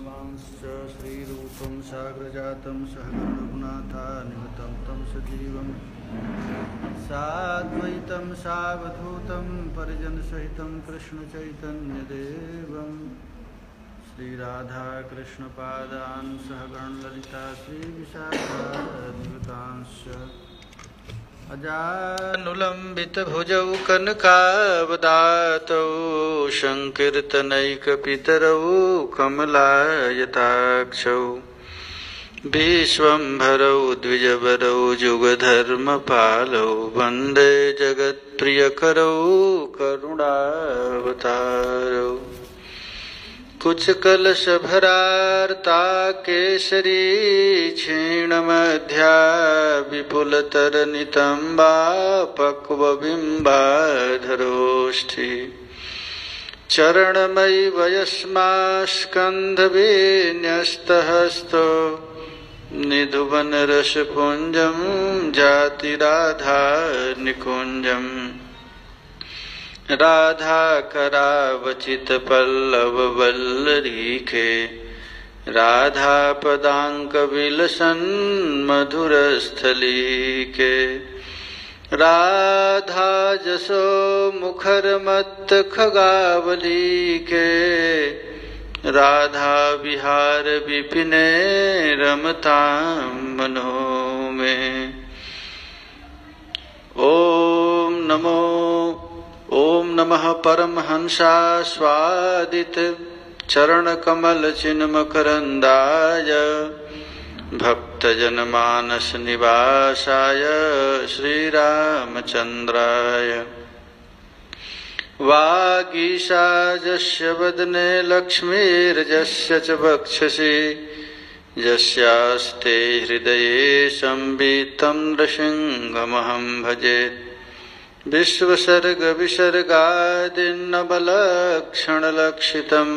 भगवांश्च श्रीरूपं साग्रजातं सहगं रघुनाथान्वितं तं सजीवं साद्वैतं सावधूतं परिजनसहितं कृष्णचैतन्यदेवं श्रीराधाकृष्णपादान् सहगण ललिता श्रीविशाखान्वितांश्च अजानुलम्बितभुजौ कनकावदातौ संकीर्तनैकपितरौ कमलायताक्षौ विश्वम्भरौ द्विजवरौ जुगधर्मपालौ वन्दे जगत्प्रियकरौ करुणावतारौ कुचकलशभरार्ता केसरी क्षीणमध्या विपुलतरनितम्बा पक्वबिम्बाधरोष्ठि चरणमयि वयस्मास्कन्धवेन्यस्तहस्तो निधुवनरसपुञ्जं जातिराधानिकुञ्जम् राधाकरावचितपल्लववल्लरीके राधापदाङ्कविलसन् मधुरस्थलीके राधाजसो मुखरमत्तखगावलीके राधाविहारविपिने रमतां मनो मे। ओम नमः परमहंसास्वादित चरणकमलचिन्मकरन्दाय भक्तजनमानस निवासाय श्रीरामचन्द्राय वागीशाजस्य वदने लक्ष्मीर्यस्य च वक्षसि यस्यास्ते हृदये संवित्तं नृसिंहमहं भजे। विश्वसर्गविसर्गादिन्नवलक्षणलक्षितं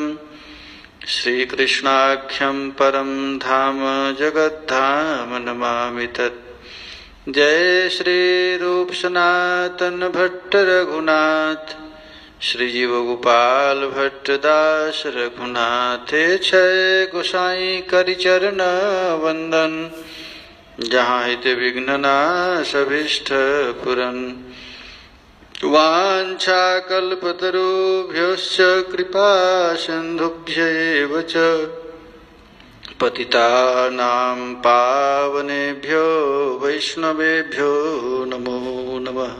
श्रीकृष्णाख्यं परं धाम जगद्धाम नमामि तत्। जय श्री रूप सनातन भट्ट रघुनाथ श्रीजीव गोपाल भट्ट दास रघुनाथे छय गोसाई करिचरण वंदन जहाँ हित विघ्ननाश अभीष्ट पुरन्। वाञ्छाकल्पतरुभ्योश्च कृपा सिन्धुभ्यैव च पतितानां पावनेभ्यो वैष्णवेभ्यो नमो नमः।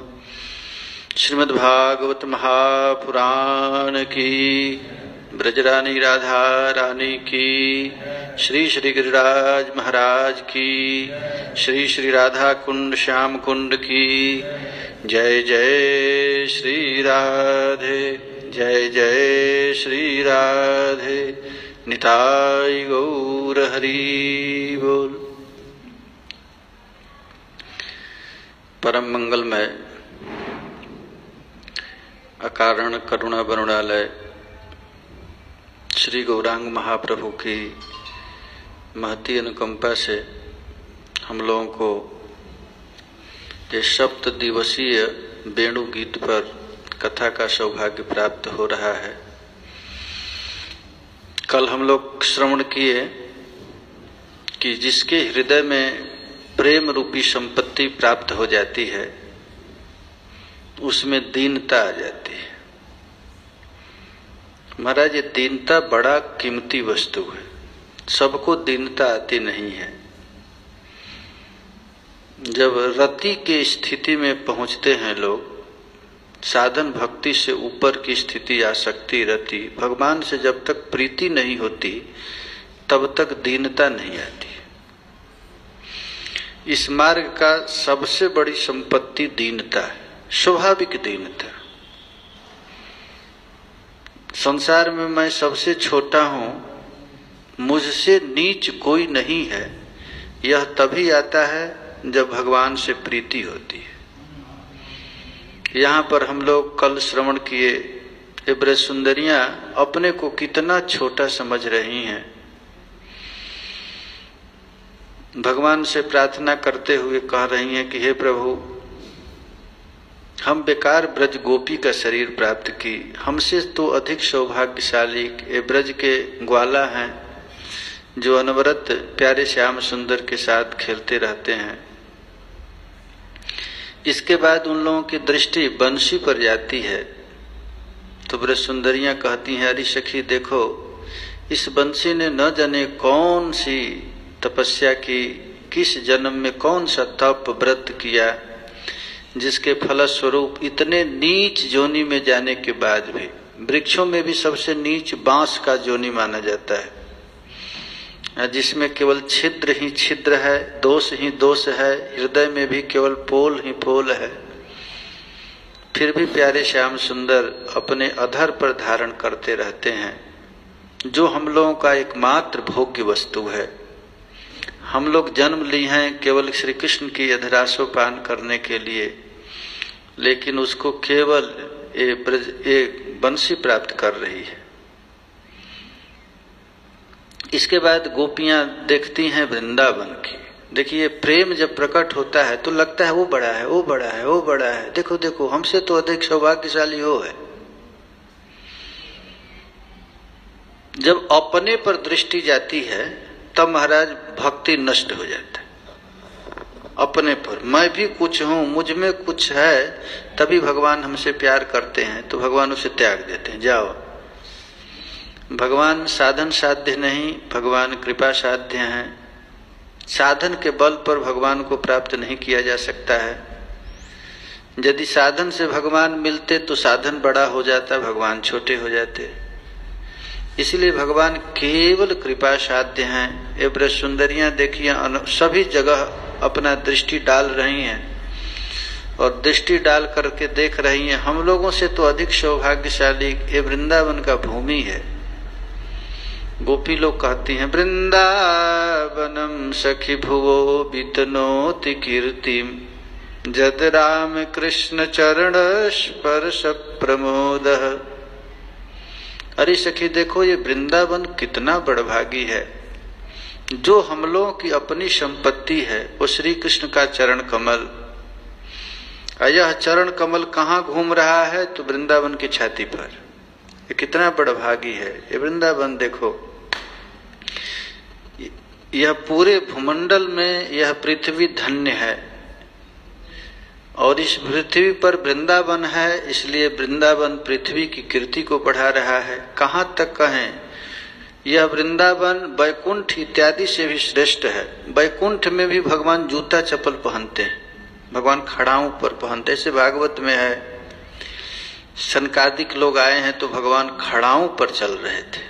श्रीमद्भागवत महापुराण की ब्रजरानी राधा रानी की, श्री श्री गिरिराज महाराज की, श्री श्री राधा कुंड श्याम कुंड की जय। जय श्री राधे, जय जय श्री राधे। निताई गौर हरि बोल। परम मंगलमय अकारण करुणा वरुणालय श्री गौरांग महाप्रभु की महती अनुकंपा से हम लोगों को ये सप्त दिवसीय वेणु गीत पर कथा का सौभाग्य प्राप्त हो रहा है। कल हम लोग श्रवण किए कि जिसके हृदय में प्रेम रूपी संपत्ति प्राप्त हो जाती है उसमें दीनता आ जाती है। महाराज, ये दीनता बड़ा कीमती वस्तु है। सबको दीनता आती नहीं है। जब रति की स्थिति में पहुंचते हैं लोग, साधन भक्ति से ऊपर की स्थिति आ सकती रति, भगवान से जब तक प्रीति नहीं होती तब तक दीनता नहीं आती। इस मार्ग का सबसे बड़ी संपत्ति दीनता है, स्वाभाविक दीनता। संसार में मैं सबसे छोटा हूं, मुझसे नीच कोई नहीं है, यह तभी आता है जब भगवान से प्रीति होती है। यहाँ पर हम लोग कल श्रवण किए, ये ब्रज सुंदरियां अपने को कितना छोटा समझ रही हैं। भगवान से प्रार्थना करते हुए कह रही हैं कि हे प्रभु, हम बेकार ब्रज गोपी का शरीर प्राप्त की, हमसे तो अधिक सौभाग्यशाली ये ब्रज के ग्वाला हैं, जो अनवरत प्यारे श्याम सुंदर के साथ खेलते रहते हैं। इसके बाद उन लोगों की दृष्टि बंसी पर जाती है तो ब्रज सुंदरियां कहती हैं, अरे सखी देखो, इस बंसी ने न जाने कौन सी तपस्या की, किस जन्म में कौन सा तप व्रत किया, जिसके फलस्वरूप इतने नीच जोनी में जाने के बाद भी, वृक्षों में भी सबसे नीच बांस का जोनी माना जाता है, जिसमें केवल छिद्र ही छिद्र है, दोष ही दोष है, हृदय में भी केवल पोल ही पोल है, फिर भी प्यारे श्याम सुंदर अपने अधर पर धारण करते रहते हैं, जो हम लोगों का एकमात्र भोग्य वस्तु है। हम लोग जन्म लिए हैं केवल श्री कृष्ण की अधरासोपान करने के लिए, लेकिन उसको केवल एक बंसी प्राप्त कर रही है। इसके बाद गोपियां देखती हैं वृंदावन की। देखिए, प्रेम जब प्रकट होता है तो लगता है वो बड़ा है, वो बड़ा है, वो बड़ा है, देखो देखो हमसे तो अधिक सौभाग्यशाली वो है। जब अपने पर दृष्टि जाती है तब महाराज भक्ति नष्ट हो जाता है। अपने पर मैं भी कुछ हूं, मुझ में कुछ है, तभी भगवान हमसे प्यार करते हैं, तो भगवान उसे त्याग देते हैं, जाओ। भगवान साधन साध्य नहीं, भगवान कृपा साध्य हैं। साधन के बल पर भगवान को प्राप्त नहीं किया जा सकता है। यदि साधन से भगवान मिलते तो साधन बड़ा हो जाता, भगवान छोटे हो जाते। इसलिए भगवान केवल कृपा साध्य हैं। ये ब्रज सुंदरियां देखिए सभी जगह अपना दृष्टि डाल रही हैं और दृष्टि डाल करके देख रही हैं, हम लोगों से तो अधिक सौभाग्यशाली ये वृंदावन का भूमि है। गोपी लोग कहती हैं, वृंदावनम सखी भुवो वितनोति कीर्तिम, जद राम कृष्ण चरण स्पर्श प्रमोद। अरे सखी देखो, ये वृंदावन कितना बड़भागी है। जो हम लोगों की अपनी संपत्ति है वो श्री कृष्ण का चरण कमल। यह चरण कमल कहाँ घूम रहा है? तो वृंदावन की छाती पर। ये कितना बड़भागी है ये वृंदावन। देखो, यह पूरे भूमंडल में यह पृथ्वी धन्य है और इस पृथ्वी पर वृंदावन है, इसलिए वृंदावन पृथ्वी की कीर्ति को बढ़ा रहा है। कहाँ तक कहें, यह वृंदावन बैकुंठ इत्यादि से भी श्रेष्ठ है। बैकुंठ में भी भगवान जूता चप्पल पहनते हैं, भगवान खड़ाओं पर पहनते। ऐसे भागवत में है, सनकादिक लोग आए हैं तो भगवान खड़ाओं पर चल रहे थे।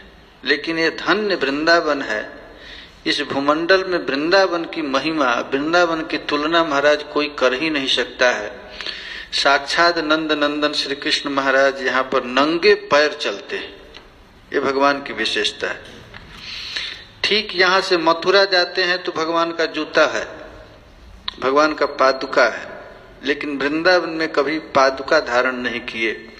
लेकिन ये धन्य वृंदावन है। इस भूमंडल में वृंदावन की महिमा, वृंदावन की तुलना महाराज कोई कर ही नहीं सकता है। साक्षात नंद नंदन श्री कृष्ण महाराज यहाँ पर नंगे पैर चलते हैं, ये भगवान की विशेषता है। ठीक यहाँ से मथुरा जाते हैं तो भगवान का जूता है, भगवान का पादुका है, लेकिन वृंदावन में कभी पादुका धारण नहीं किए।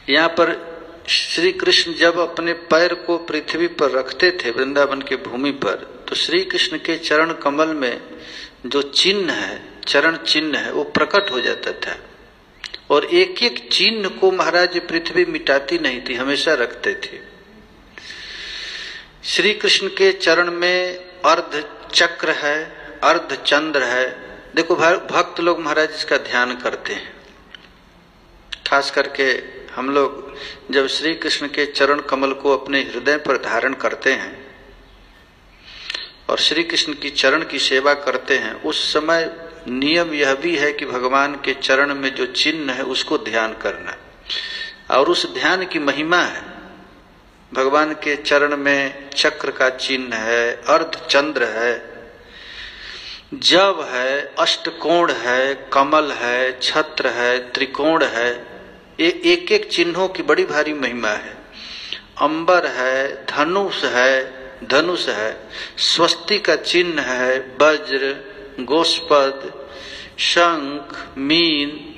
यहाँ पर श्री कृष्ण जब अपने पैर को पृथ्वी पर रखते थे वृंदावन के भूमि पर, तो श्री कृष्ण के चरण कमल में जो चिन्ह है, चरण चिन्ह है, वो प्रकट हो जाता था। और एक एक चिन्ह को महाराज पृथ्वी मिटाती नहीं थी, हमेशा रखते थे। श्री कृष्ण के चरण में अर्ध चक्र है, अर्ध चंद्र है। देखो भक्त लोग महाराज इसका ध्यान करते हैं। खास करके हम लोग जब श्री कृष्ण के चरण कमल को अपने हृदय पर धारण करते हैं और श्री कृष्ण की चरण की सेवा करते हैं, उस समय नियम यह भी है कि भगवान के चरण में जो चिन्ह है उसको ध्यान करना, और उस ध्यान की महिमा है। भगवान के चरण में चक्र का चिन्ह है, अर्ध चंद्र है, जव है, अष्टकोण है, कमल है, छत्र है, त्रिकोण है। ये एक एक चिन्हों की बड़ी भारी महिमा है। अंबर है, धनुष है, स्वस्ति का चिन्ह है, वज्र, गोस्पद, शंख, मीन।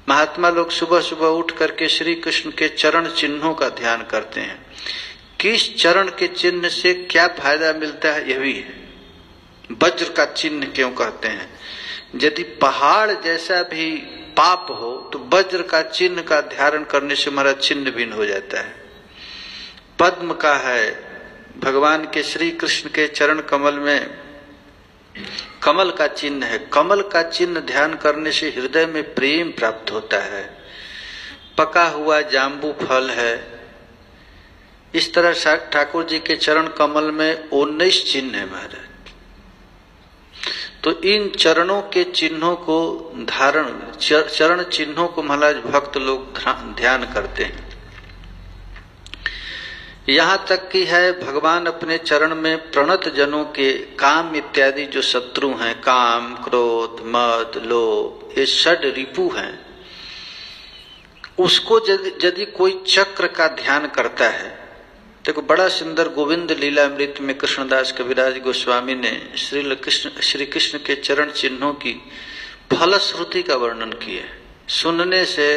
महात्मा लोग सुबह सुबह उठ करके श्री कृष्ण के चरण चिन्हों का ध्यान करते हैं। किस चरण के चिन्ह से क्या फायदा मिलता है, यह भी है। वज्र का चिन्ह क्यों कहते हैं? यदि पहाड़ जैसा भी पाप हो तो वज्र का चिन्ह का धारण करने से हमारा छिन्न भिन्न हो जाता है। पद्म का है, भगवान के श्री कृष्ण के चरण कमल में कमल का चिन्ह है। कमल का चिन्ह ध्यान करने से हृदय में प्रेम प्राप्त होता है। पका हुआ जाम्बू फल है। इस तरह ठाकुर जी के चरण कमल में 19 चिन्ह है महाराज। तो इन चरणों के चिन्हों को चरण चिन्हों को महाराज भक्त लोग ध्यान करते हैं। यहाँ तक कि है भगवान अपने चरण में प्रणत जनों के काम इत्यादि जो शत्रु हैं, काम, क्रोध, मद, लोभ, ये षड रिपु हैं, उसको यदि कोई चक्र का ध्यान करता है। देखो बड़ा सुंदर गोविंद लीलामृत में कृष्णदास कविराज गोस्वामी ने श्री कृष्ण के चरण चिन्हों की फलश्रुति का वर्णन किया है। सुनने से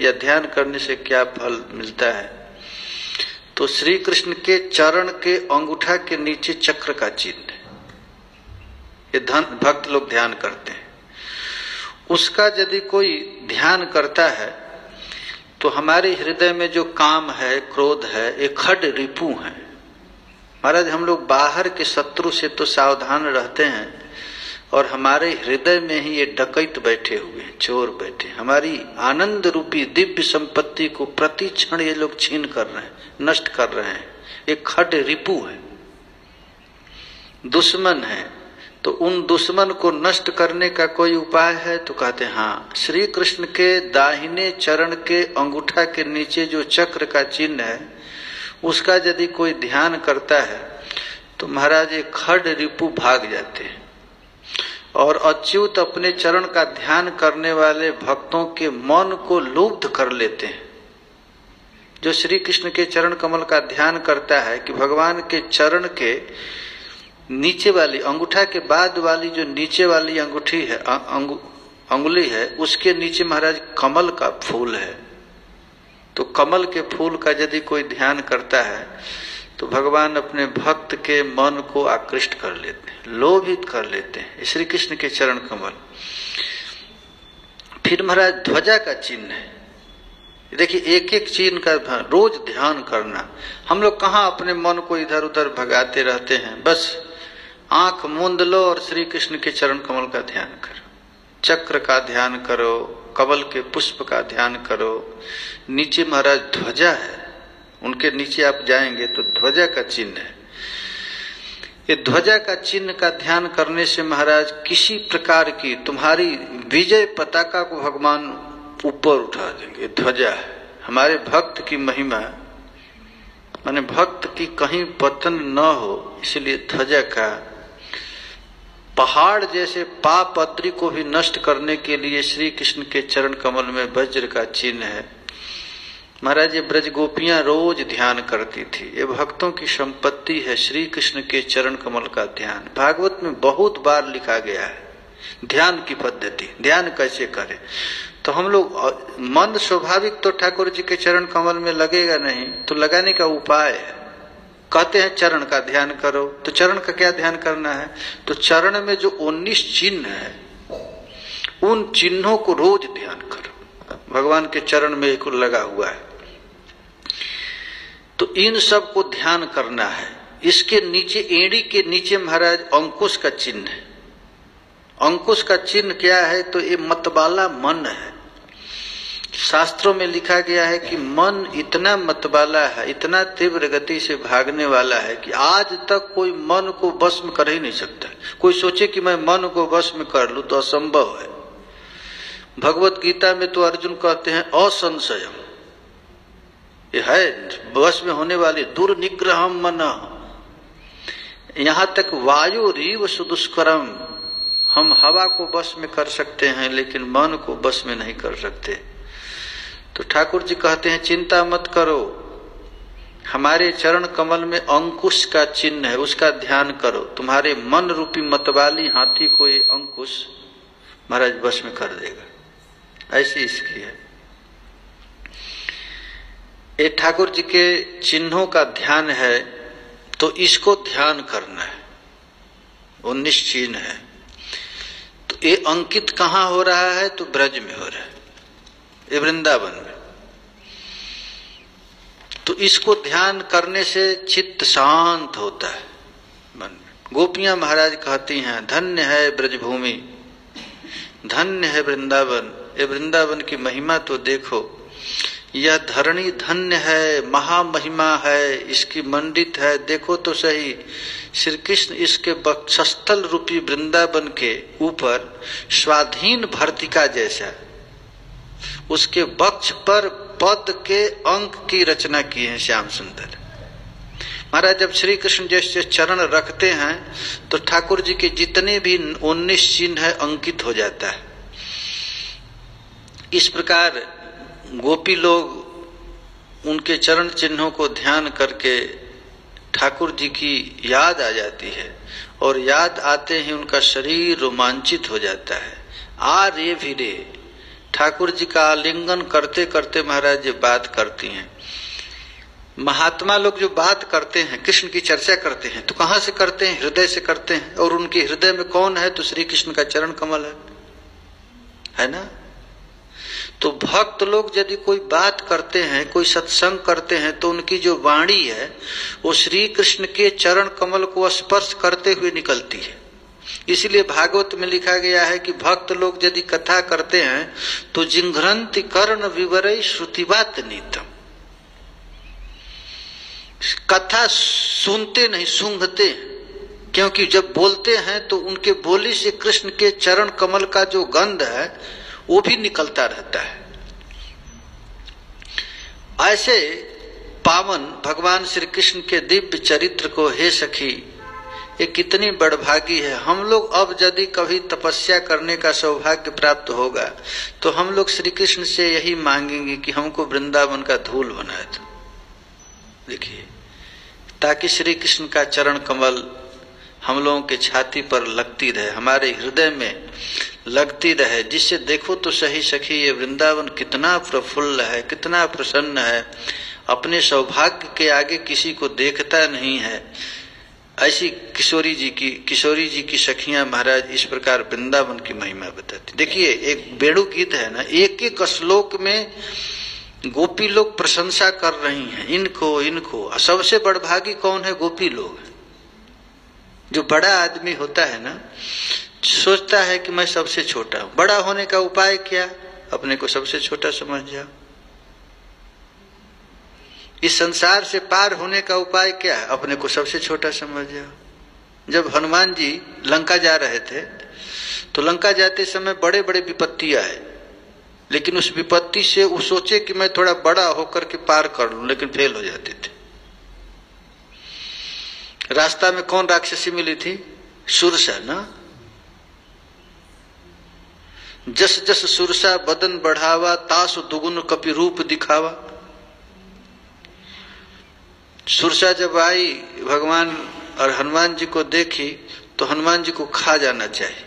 या ध्यान करने से क्या फल मिलता है। तो श्री कृष्ण के चरण के अंगूठा के नीचे चक्र का चिन्ह है, ये भक्त लोग ध्यान करते हैं। उसका यदि कोई ध्यान करता है तो हमारे हृदय में जो काम है, क्रोध है, ये खड रिपु है। महाराज हम लोग बाहर के शत्रु से तो सावधान रहते हैं और हमारे हृदय में ही ये डकैत बैठे हुए हैं, चोर बैठे। हमारी आनंद रूपी दिव्य संपत्ति को प्रति क्षण ये लोग छीन कर रहे हैं, नष्ट कर रहे हैं। ये खड रिपु है, दुश्मन है। तो उन दुश्मन को नष्ट करने का कोई उपाय है? तो कहते हैं हाँ, श्री कृष्ण के दाहिने चरण के अंगूठा के नीचे जो चक्र का चिन्ह है, उसका यदि कोई ध्यान करता है तो महाराज ये खड रिपु भाग जाते हैं। और अच्युत अपने चरण का ध्यान करने वाले भक्तों के मन को लुब्ध कर लेते हैं। जो श्री कृष्ण के चरण कमल का ध्यान करता है कि भगवान के चरण के नीचे वाली अंगूठा के बाद वाली जो नीचे वाली अंगूठी है, अंगुली है, उसके नीचे महाराज कमल का फूल है। तो कमल के फूल का यदि कोई ध्यान करता है तो भगवान अपने भक्त के मन को आकृष्ट कर लेते हैं, लोभित कर लेते हैं। श्री कृष्ण के चरण कमल। फिर महाराज ध्वजा का चिन्ह है। देखिए एक एक चिन्ह का रोज ध्यान करना। हम लोग कहाँ अपने मन को इधर उधर भगाते रहते हैं। बस आंख मूंद लो और श्री कृष्ण के चरण कमल का ध्यान करो, चक्र का ध्यान करो, कमल के पुष्प का ध्यान करो। नीचे महाराज ध्वजा है, उनके नीचे आप जाएंगे तो ध्वजा का चिन्ह है। ये ध्वजा का चिन्ह का ध्यान करने से महाराज किसी प्रकार की तुम्हारी विजय पताका को भगवान ऊपर उठा देंगे। ध्वजा है हमारे भक्त की महिमा, माने भक्त की कहीं पतन न हो, इसलिए ध्वजा का। पहाड़ जैसे पाप अद्रि को भी नष्ट करने के लिए श्री कृष्ण के चरण कमल में वज्र का चिन्ह है। महाराज ये ब्रज गोपियां रोज ध्यान करती थी। ये भक्तों की संपत्ति है, श्री कृष्ण के चरण कमल का ध्यान। भागवत में बहुत बार लिखा गया है ध्यान की पद्धति, ध्यान कैसे करें। तो हम लोग मन स्वाभाविक तो ठाकुर जी के चरण कमल में लगेगा नहीं, तो लगाने का उपाय है। कहते हैं चरण का ध्यान करो, तो चरण का क्या ध्यान करना है? तो चरण में जो 19 चिन्ह है, उन चिन्हों को रोज ध्यान करो। भगवान के चरण में एक लगा हुआ है, तो इन सब को ध्यान करना है। इसके नीचे एड़ी के नीचे महाराज अंकुश का चिन्ह है। अंकुश का चिन्ह क्या है? तो ये मतवाला मन है। शास्त्रों में लिखा गया है कि मन इतना मतवाला है, इतना तीव्र गति से भागने वाला है कि आज तक कोई मन को वश में कर ही नहीं सकता। कोई सोचे कि मैं मन को वश में कर लूं तो असंभव है। भगवत गीता में तो अर्जुन कहते हैं असंशयम, ये है वश में होने वाली, दुर्निग्रहम मन। यहाँ तक वायु रीव सुदुष्करम, हम हवा को बस में कर सकते हैं लेकिन मन को बस में नहीं कर सकते। तो ठाकुर जी कहते हैं चिंता मत करो, हमारे चरण कमल में अंकुश का चिन्ह है, उसका ध्यान करो। तुम्हारे मन रूपी मतवाली हाथी को ये अंकुश महाराज बस में कर देगा। ऐसी इसकी है। ये ठाकुर जी के चिन्हों का ध्यान है, तो इसको ध्यान करना है। 19 चिन्ह है। तो ये अंकित कहाँ हो रहा है? तो ब्रज में हो रहा है, ये वृंदावन में। तो इसको ध्यान करने से चित्त शांत होता है मन में। गोपियां महाराज कहती हैं, धन्य है ब्रजभूमि, धन्य है वृंदावन। ये वृंदावन की महिमा तो देखो, यह धरणी धन्य है, महामहिमा है, इसकी मंडित है। देखो तो सही, श्री कृष्ण इसके वक्षस्थल रूपी वृंदावन के ऊपर स्वाधीन भर्तिका जैसा उसके वक्ष पर पद के अंक की रचना की है श्याम सुंदर महाराज। जब श्री कृष्ण जैसे चरण रखते हैं तो ठाकुर जी के जितने भी 19 चिन्ह है अंकित हो जाता है। इस प्रकार गोपी लोग उनके चरण चिन्हों को ध्यान करके ठाकुर जी की याद आ जाती है और याद आते ही उनका शरीर रोमांचित हो जाता है। आ रे भी रे, ठाकुर जी का आलिंगन करते करते महाराज जी बात करती हैं। महात्मा लोग जो बात करते हैं, कृष्ण की चर्चा करते हैं, तो कहाँ से करते हैं? हृदय से करते हैं। और उनके हृदय में कौन है? तो श्री कृष्ण का चरण कमल है ना। तो भक्त लोग यदि कोई बात करते हैं, कोई सत्संग करते हैं, तो उनकी जो वाणी है वो श्री कृष्ण के चरण कमल को स्पर्श करते हुए निकलती है। इसलिए भागवत में लिखा गया है कि भक्त लोग यदि कथा करते हैं तो जिंघ्रंति कर्ण विवरई श्रुतिवात नीतम, कथा सुनते नहीं सूंघते, क्योंकि जब बोलते हैं तो उनके बोली से कृष्ण के चरण कमल का जो गंध है वो भी निकलता रहता है। ऐसे पावन भगवान श्री कृष्ण के दिव्य चरित्र को हे सखी, ये कितनी बड़भागी है। हम लोग अब यदि कभी तपस्या करने का सौभाग्य प्राप्त होगा तो हम लोग श्री कृष्ण से यही मांगेंगे कि हमको वृंदावन का धूल बनाए दो। देखिए, ताकि श्री कृष्ण का चरण कमल हम लोगों के छाती पर लगती रहे, हमारे हृदय में लगती रहे, जिससे देखो तो सही सखी ये वृंदावन कितना प्रफुल्ल है, कितना प्रसन्न है, अपने सौभाग्य के आगे किसी को देखता नहीं है। ऐसी किशोरी जी की सखियां महाराज इस प्रकार वृंदावन की महिमा बताती। देखिए, एक वेणु गीत है ना, एक एक श्लोक में गोपी लोग प्रशंसा कर रही हैं इनको। सबसे बड़भागी कौन है? गोपी लोग। जो बड़ा आदमी होता है ना, सोचता है कि मैं सबसे छोटा हूं। बड़ा होने का उपाय क्या? अपने को सबसे छोटा समझ जाओ। इस संसार से पार होने का उपाय क्या है? अपने को सबसे छोटा समझ जाओ। जब हनुमान जी लंका जा रहे थे तो लंका जाते समय बड़े बड़े विपत्ति आए, लेकिन उस विपत्ति से वो सोचे कि मैं थोड़ा बड़ा होकर के पार कर लूं, लेकिन फेल हो जाते थे। रास्ता में कौन राक्षसी मिली थी? सुरसा ना। जस जस सुरसा बदन बढ़ावा, तास दुगुन कपि रूप दिखावा। सुरसा जब आई भगवान और हनुमान जी को देखी तो हनुमान जी को खा जाना चाहिए।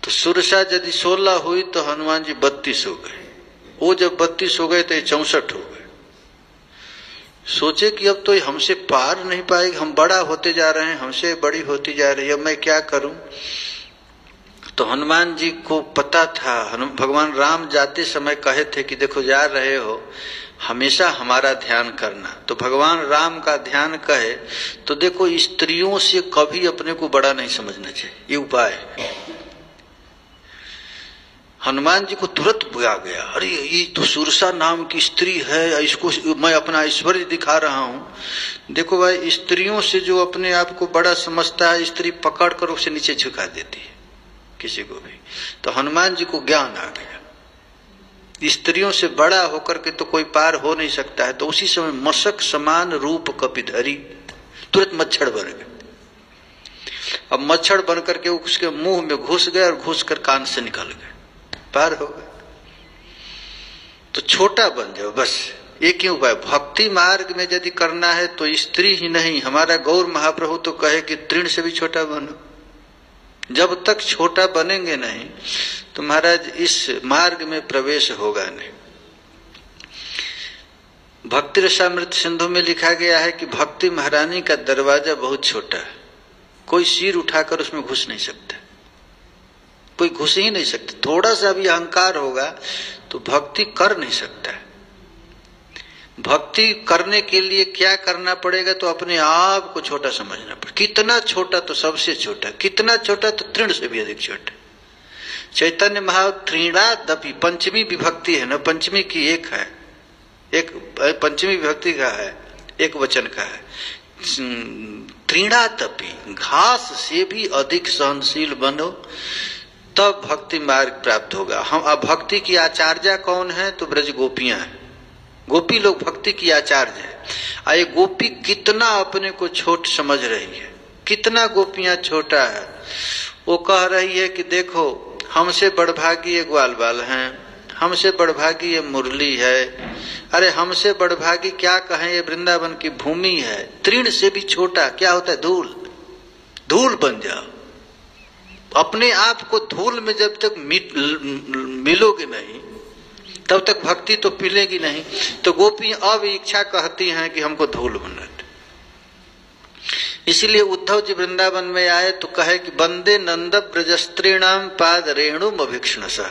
तो सुरसा यदि 16 हुई तो हनुमान जी 32 हो गए। वो जब 32 हो गए तो ये 64 हो गए। सोचे कि अब तो हमसे पार नहीं पाएगी, हम बड़ा होते जा रहे हैं, हमसे बड़ी होती जा रही है, अब मैं क्या करूं? तो हनुमान जी को पता था, भगवान राम जाते समय कहे थे कि देखो जा रहे हो, हमेशा हमारा ध्यान करना। तो भगवान राम का ध्यान कहे तो देखो, स्त्रियों से कभी अपने को बड़ा नहीं समझना चाहिए, ये उपाय है। हनुमान जी को तुरंत बुआ गया, अरे ये तो सुरसा नाम की स्त्री है, इसको मैं अपना ऐश्वर्य दिखा रहा हूं। देखो भाई, स्त्रियों से जो अपने आप को बड़ा समझता है, स्त्री पकड़ कर उसे नीचे झुका देती है किसी को भी। तो हनुमान जी को ज्ञान आ गया, स्त्रियों से बड़ा होकर के तो कोई पार हो नहीं सकता है। तो उसी समय मशक समान रूप कपिधरी, तुरंत मच्छर बन गए। अब मच्छर बन करके उसके मुंह में घुस गए और घुस कर कान से निकल गए, पार हो गए। तो छोटा बन जाओ, बस एक ही उपाय। भक्ति मार्ग में यदि करना है तो स्त्री ही नहीं, हमारा गौर महाप्रभु तो कहे कि तृण से भी छोटा बनो। जब तक छोटा बनेंगे नहीं तो महाराज इस मार्ग में प्रवेश होगा नहीं। भक्ति रसामृत सिंधु में लिखा गया है कि भक्ति महारानी का दरवाजा बहुत छोटा है, कोई सिर उठाकर उसमें घुस नहीं सकता, कोई घुस ही नहीं सकता। थोड़ा सा भी अहंकार होगा तो भक्ति कर नहीं सकता है। भक्ति करने के लिए क्या करना पड़ेगा? तो अपने आप को छोटा समझना पड़ेगा। कितना छोटा? तो सबसे छोटा। कितना छोटा? तो तृण से भी अधिक छोटा। चैतन्य महाप्रभु त्रीणादपि, पंचमी विभक्ति है ना, पंचमी की एक है, एक पंचमी विभक्ति का है, एक वचन का है। त्रीणादपि, घास से भी अधिक सहनशील बनो, तब भक्ति मार्ग प्राप्त होगा। हम अब भक्ति की आचार्य कौन है? तो ब्रज गोपियां हैं। गोपी लोग भक्ति की आचार्य है। ये गोपी कितना अपने को छोट समझ रही है, कितना गोपियां छोटा है। वो कह रही है कि देखो हमसे बड़भागी ये ग्वाल बाल हैं, हमसे बड़भागी ये मुरली है, अरे हमसे बड़भागी क्या कहें ये वृंदावन की भूमि है। तृण से भी छोटा क्या होता है? धूल। धूल बन जाओ। अपने आप को धूल में जब तक मिलोगे नहीं तब तक भक्ति तो पिलेगी नहीं। तो गोपी अब इच्छा कहती हैं कि हमको धूल बनना। इसीलिए उद्धव जी वृंदावन में आए तो कहे कि वंदे नंद ब्रजस्त्रीणाम पाद रेणुम अभिक्षणसा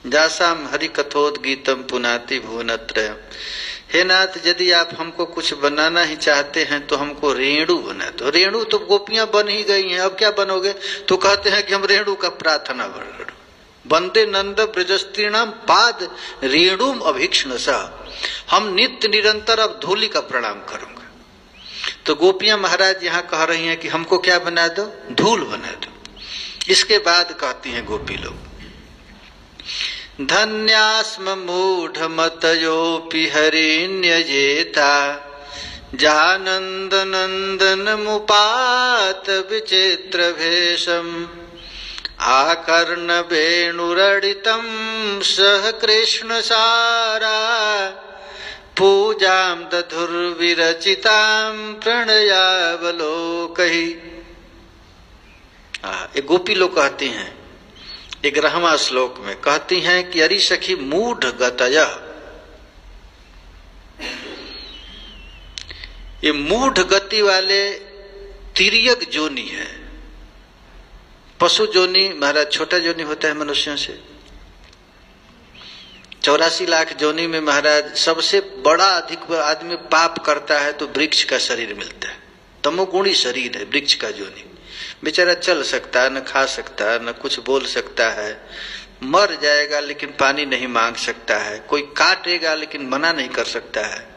जासाम हरि कथोद्गीतम पुनाति भुवनत्रयम्। हे नाथ, यदि आप हमको कुछ बनाना ही चाहते हैं तो हमको रेणु बना दो। रेणु तो गोपियां बन ही गई हैं, अब क्या बनोगे? तो कहते हैं कि हम रेणु का प्रार्थना करो। वंदे नंद ब्रजस्त्रीणाम पाद रेणुम अभिक्षणसा, हम नित्य निरंतर अब धूलि का प्रणाम करूंगा। तो गोपियां महाराज यहाँ कह रही हैं कि हमको क्या बना दो? धूल बना दो। इसके बाद कहती हैं गोपी लोग, धन्यास्म मूढ़ मतयोपि हरिण्यजेता जानंद नंदन मुपात विचित्र भेषम आकर्ण वेणुरडितम सह कृष्ण सारा पूजाम दधुर्विरचिताम प्रणयावलोकहि। एक गोपी लोग कहती हैं 11वां श्लोक में, कहती हैं कि अरि सखी मूढ़ गतय, ये मूढ़ गति वाले तिर्यक जोनी है। पशु जोनी महाराज छोटा जोनी होता है मनुष्यों से। 84 लाख जोनी में महाराज सबसे बड़ा अधिक आदमी पाप करता है तो वृक्ष का शरीर मिलता है। तमोगुणी शरीर है वृक्ष का जोनी। बेचारा चल सकता है, न खा सकता है, न कुछ बोल सकता है, मर जाएगा लेकिन पानी नहीं मांग सकता है, कोई काटेगा लेकिन मना नहीं कर सकता है।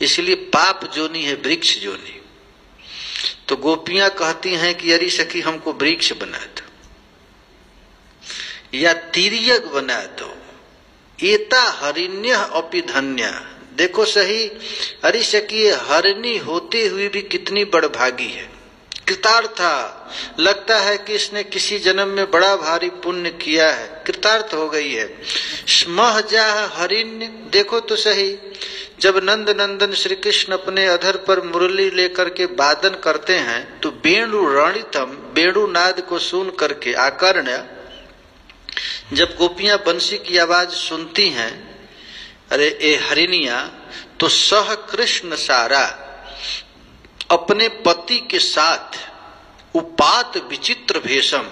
इसलिए पाप जोनी है वृक्ष जोनी। तो गोपियां कहती हैं कि अरे सखी हमको वृक्ष बना दो या तिर्यक बना दो। एता हरिण्य अपि धन्या, देखो सही अरे सखी हरिणी होते हुए भी कितनी बड़भागी है, कृतार्था। लगता है कि इसने किसी जन्म में बड़ा भारी पुण्य किया है, कृतार्थ हो गई है। स्मह जा हरिण्य, देखो तो सही जब नंद नंदन श्री कृष्ण अपने अधर पर मुरली लेकर के वादन करते हैं तो वेणु रणितम, वेणु नाद को सुन करके आकर्ण्य, जब गोपियां बंसी की आवाज सुनती हैं, अरे ए हरिणिया, तो सह कृष्ण सारा अपने पति के साथ उपात विचित्र भेषम,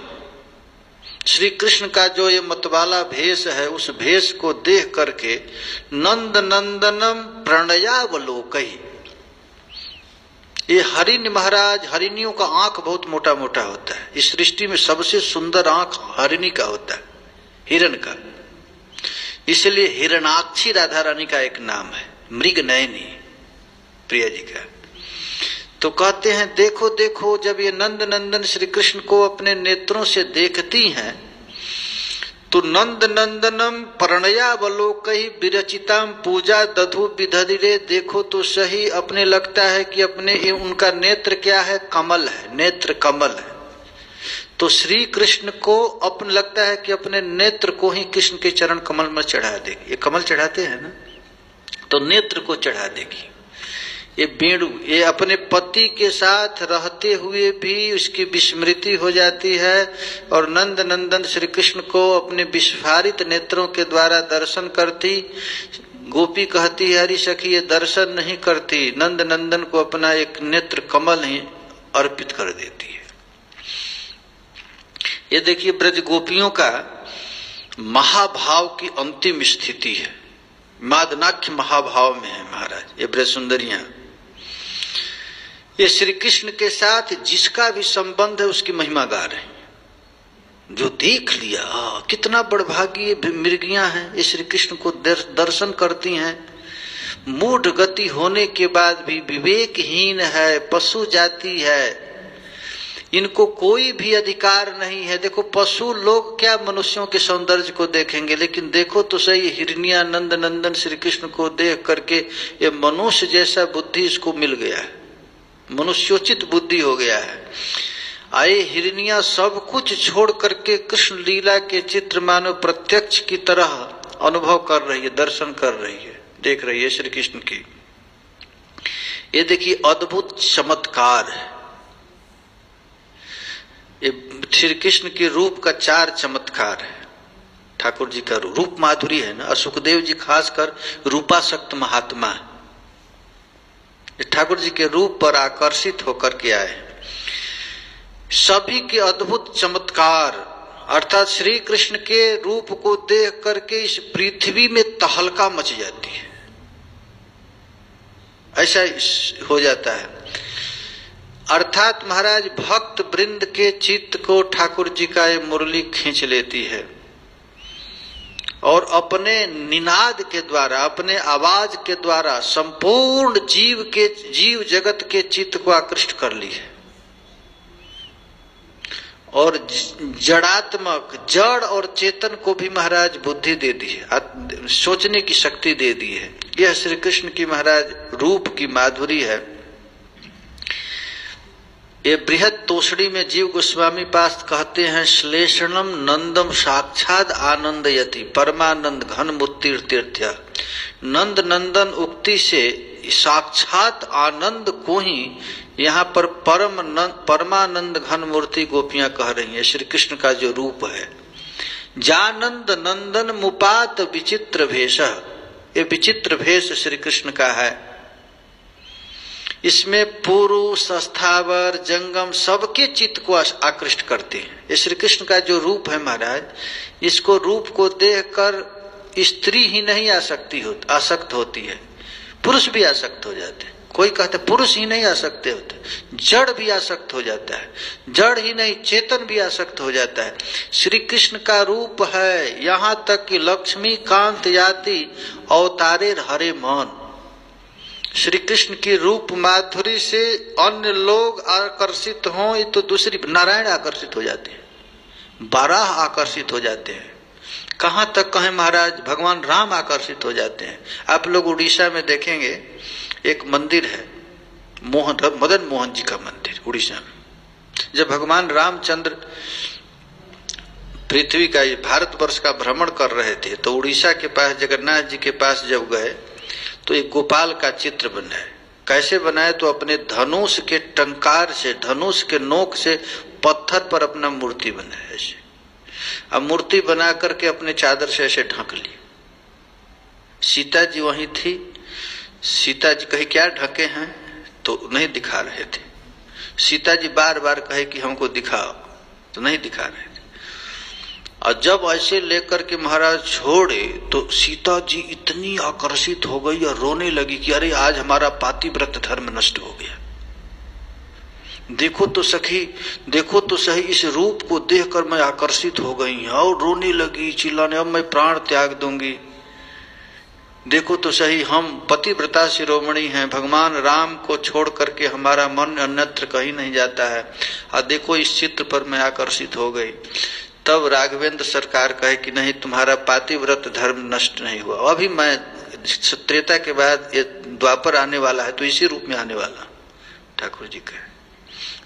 श्री कृष्ण का जो ये मतवाला भेष है उस भेष को देख करके नंद नंदनम प्रणयावलोकहि। ये हरिण महाराज, हरिणियों का आंख बहुत मोटा मोटा होता है। इस सृष्टि में सबसे सुंदर आंख हरिणी का होता है, हिरण का। इसलिए हिरणाक्षी राधा रानी का एक नाम है, मृग नयनी प्रिया जी का। तो कहते हैं देखो देखो, जब ये नंद नंदन श्री कृष्ण को अपने नेत्रों से देखती हैं तो नंद नंदनम प्रणयावलोकहि विरचिताम पूजा दधु विदधिरे, देखो तो सही अपने लगता है कि अपने उनका नेत्र क्या है? कमल है, नेत्र कमल है। तो श्री कृष्ण को अपने लगता है कि अपने नेत्र को ही कृष्ण के चरण कमल में चढ़ा देगी। ये कमल चढ़ाते हैं ना, तो नेत्र को चढ़ा देगी। ये वेणु, ये अपने पति के साथ रहते हुए भी उसकी विस्मृति हो जाती है और नंद नंदन श्री कृष्ण को अपने विस्फारित नेत्रों के द्वारा दर्शन करती। गोपी कहती है हरि सखी ये दर्शन नहीं करती, नंद नंदन को अपना एक नेत्र कमल ही अर्पित कर देती है। ये देखिए ब्रज गोपियों का महाभाव की अंतिम स्थिति है। मादनाख्य महाभाव में है महाराज ये ब्रज सुंदरियां। ये श्री कृष्ण के साथ जिसका भी संबंध है उसकी महिमा गा रहे हैं। जो देख लिया कितना बड़भागी मृगियां हैं, ये श्री कृष्ण को दर्शन करती हैं। मूढ़ गति होने के बाद भी विवेकहीन है, पशु जाति है, इनको कोई भी अधिकार नहीं है। देखो पशु लोग क्या मनुष्यों के सौंदर्य को देखेंगे, लेकिन देखो तो सही हिरनिया नंद नंदन श्री कृष्ण को देख करके ये मनुष्य जैसा बुद्धि इसको मिल गया है, मनुष्योचित बुद्धि हो गया है। आए हिरनिया सब कुछ छोड़ करके कृष्ण लीला के चित्र मानो प्रत्यक्ष की तरह अनुभव कर रही है, दर्शन कर रही है, देख रही है श्री कृष्ण की। ये देखिए अद्भुत चमत्कार है। ये श्री कृष्ण के रूप का 4 चमत्कार है। ठाकुर जी का रूप माधुरी है ना, सुखदेव जी खासकर रूपासक्त महात्मा है। ठाकुर जी के रूप पर आकर्षित होकर के आए। सभी के अद्भुत चमत्कार अर्थात श्री कृष्ण के रूप को देख करके इस पृथ्वी में तहलका मच जाती है, ऐसा हो जाता है। अर्थात महाराज भक्त वृंद के चित्त को ठाकुर जी का ये मुरली खींच लेती है और अपने निनाद के द्वारा, अपने आवाज के द्वारा संपूर्ण जीव जगत के चित्त को आकृष्ट कर ली है और जड़ात्मक जड़ और चेतन को भी महाराज बुद्धि दे दी है, सोचने की शक्ति दे दी है। यह श्री कृष्ण की महाराज रूप की माधुरी है। ये बृहद तोषणी में जीव गोस्वामी पास कहते हैं श्लेषणम नंदम साक्षात आनंदयति परमानंद घन मुत्तिर तीर्थ्य। नंद नंदन उक्ति से साक्षात आनंद को ही यहाँ पर परमानंद घन मूर्ति गोपियां कह रही हैं। श्री कृष्ण का जो रूप है जानंद नंदन मुपात विचित्र भेष, ये विचित्र भेष श्री कृष्ण का है। इसमें पुरुष स्थावर जंगम सबके चित्त को आकृष्ट करते हैं। ये श्री कृष्ण का जो रूप है महाराज, इसको रूप को देखकर स्त्री ही नहीं आसक्त होती है, पुरुष भी आसक्त हो जाते हैं। कोई कहते पुरुष ही नहीं आसक्त होते, जड़ भी आसक्त हो जाता है, जड़ ही नहीं चेतन भी आसक्त हो जाता है। श्री कृष्ण का रूप है यहाँ तक कि लक्ष्मी कांत याति अवतारे हरे मन। श्री कृष्ण की रूप माधुरी से अन्य लोग आकर्षित हों, ये तो दूसरी नारायण आकर्षित हो जाते हैं, बाराह आकर्षित हो जाते हैं, कहां तक कहें महाराज भगवान राम आकर्षित हो जाते हैं। आप लोग उड़ीसा में देखेंगे एक मंदिर है मदन मोहन जी का मंदिर उड़ीसा में। जब भगवान रामचंद्र पृथ्वी का भारतवर्ष का भ्रमण कर रहे थे तो उड़ीसा के पास जगन्नाथ जी के पास जब गए तो एक गोपाल का चित्र बनाए। कैसे बनाए तो अपने धनुष के टंकार से, धनुष के नोक से पत्थर पर अपना मूर्ति बनाए ऐसे। अब मूर्ति बना करके अपने चादर से ऐसे ढक ली। सीता जी वहीं थी। सीता जी कहे क्या ढके हैं, तो नहीं दिखा रहे थे। सीता जी बार बार कहे कि हमको दिखाओ, तो नहीं दिखा रहे थे। और जब ऐसे लेकर के महाराज छोड़े तो सीता जी इतनी आकर्षित हो गई और रोने लगी कि अरे आज हमारा पातिव्रत धर्म नष्ट हो गया। देखो तो सखी, देखो तो सही, इस रूप को देखकर मैं आकर्षित हो गई और रोने लगी, चिल्लाने अब मैं प्राण त्याग दूंगी। देखो तो सही, हम पतिव्रता शिरोमणि हैं, भगवान राम को छोड़ करके हमारा मन अन्यत्र कहीं नहीं जाता है, और देखो इस चित्र पर मैं आकर्षित हो गई। तब राघवेंद्र सरकार कहे कि नहीं, तुम्हारा पातिव्रत धर्म नष्ट नहीं हुआ। अभी मैं त्रेता के बाद ये द्वापर आने वाला है तो इसी रूप में आने वाला, ठाकुर जी कहे।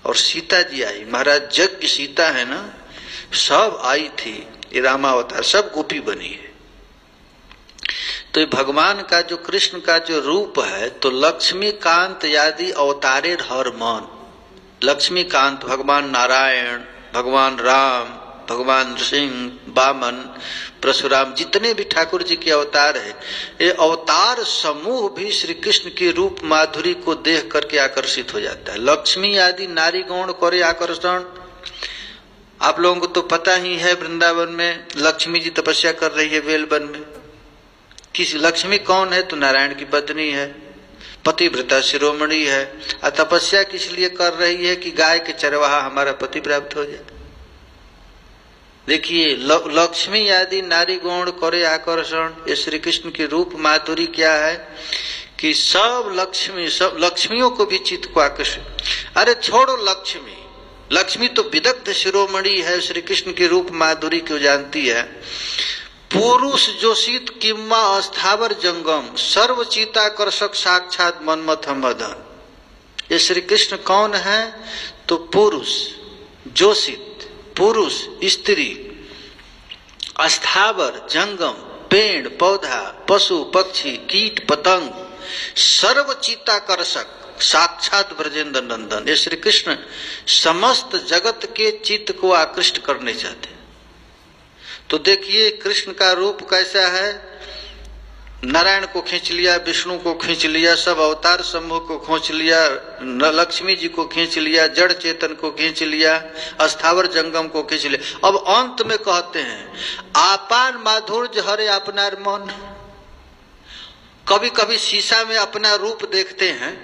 और सीता जी आई, महाराज जग की सीता है ना, सब आई थी, ये रामावतार सब गोपी बनी है। तो ये भगवान का जो कृष्ण का जो रूप है तो लक्ष्मी कांत यादि अवतारे हर मन। लक्ष्मी कांत भगवान नारायण, भगवान राम, भगवान सिंह, वामन, परशुराम, जितने भी ठाकुर जी के अवतार है, ये अवतार समूह भी श्री कृष्ण की रूप माधुरी को देख करके आकर्षित हो जाता है। लक्ष्मी आदि नारी गौण करे आकर्षण। आप लोगों को तो पता ही है वृंदावन में लक्ष्मी जी तपस्या कर रही है बेलवन में, कि लक्ष्मी कौन है, तो नारायण की पत्नी है, पतिव्रता शिरोमणि है, और तपस्या किस लिए कर रही है कि गाय के चरवाहा हमारा पति प्राप्त हो जाए। देखिए लक्ष्मी आदि नारी गुण करे आकर्षण, ये श्री कृष्ण की रूप माधुरी क्या है कि सब लक्ष्मियों को भी चित्त को आकर्षित। अरे छोड़ो लक्ष्मी, लक्ष्मी तो विदग्ध शिरोमणि है, श्री कृष्ण की रूप माधुरी क्यों जानती है। पुरुष जोशित किम्मा अस्थावर जंगम सर्वचिताकर्षक साक्षात मनमथ मदन। ये श्री कृष्ण कौन है, तो पुरुष जोशित, पुरुष स्त्री, अस्थावर जंगम पेड़ पौधा पशु पक्षी कीट पतंग, सर्वचिताकर्षक साक्षात ब्रजेंद्र नंदन। ये श्री कृष्ण समस्त जगत के चित्त को आकृष्ट करने चाहते। तो देखिए कृष्ण का रूप कैसा है, नारायण को खींच लिया, विष्णु को खींच लिया, सब अवतार समूह को खींच लिया, लक्ष्मी जी को खींच लिया, जड़ चेतन को खींच लिया, अस्थावर जंगम को खींच लिया। अब अंत में कहते हैं आपान माधुर्य हरे अपनार मन। कभी कभी शीशा में अपना रूप देखते हैं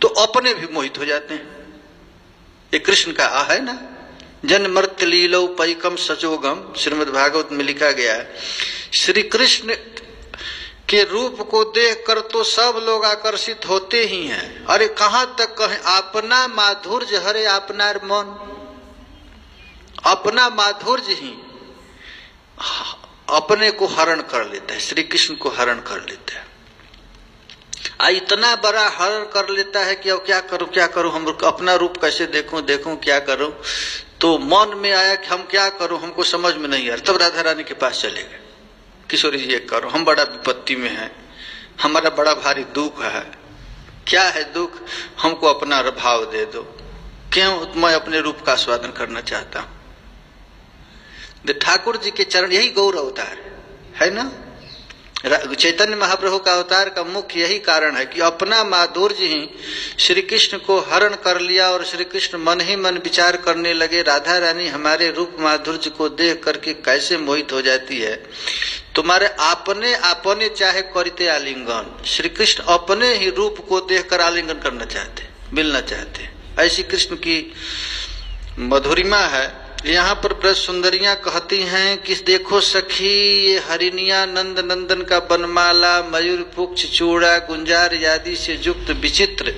तो अपने भी मोहित हो जाते हैं। ये कृष्ण का है ना, जन मर्त्य लीलो पैकम सचोगम, श्रीमद् भागवत में लिखा गया है। श्री कृष्ण के रूप को देखकर तो सब लोग आकर्षित होते ही हैं। अरे कहां तक कहें, अपना माधुर्य हरे अपनार मन, अपना माधुर्य ही अपने को हरण कर लेता है, श्री कृष्ण को हरण कर लेता है। इतना बड़ा हरण कर लेता है कि अब क्या करूं, हम अपना रूप कैसे देखूं क्या करूं। तो मन में आया कि हम क्या करूं, हमको समझ में नहीं आ रहा। तब राधा रानी के पास चले गए, किशोरी जी एक करो, हम बड़ा विपत्ति में हैं, हमारा बड़ा भारी दुख है। क्या है दुख, हमको अपना भाव दे दो। क्यों, मैं अपने रूप का आस्वादन करना चाहता हूं। ठाकुर जी के चरण, यही गौर अवतार है ना, चैतन्य महाप्रभु का अवतार का मुख्य यही कारण है कि अपना माधुर्य ही श्री कृष्ण को हरण कर लिया और श्री कृष्ण मन ही मन विचार करने लगे, राधा रानी हमारे रूप माधुर्य को देख करके कैसे मोहित हो जाती है। तुम्हारे अपने चाहे करते आलिंगन, श्री कृष्ण अपने ही रूप को देखकर आलिंगन करना चाहते, मिलना चाहते। ऐसी कृष्ण की मधुरिमा है। यहाँ पर ब्रज सुंदरियां कहती हैं कि देखो सखी, ये हरिनिया नंद नंदन का बनमाला, मयूर पुक्ष चूड़ा गुंजार आदि से युक्त विचित्र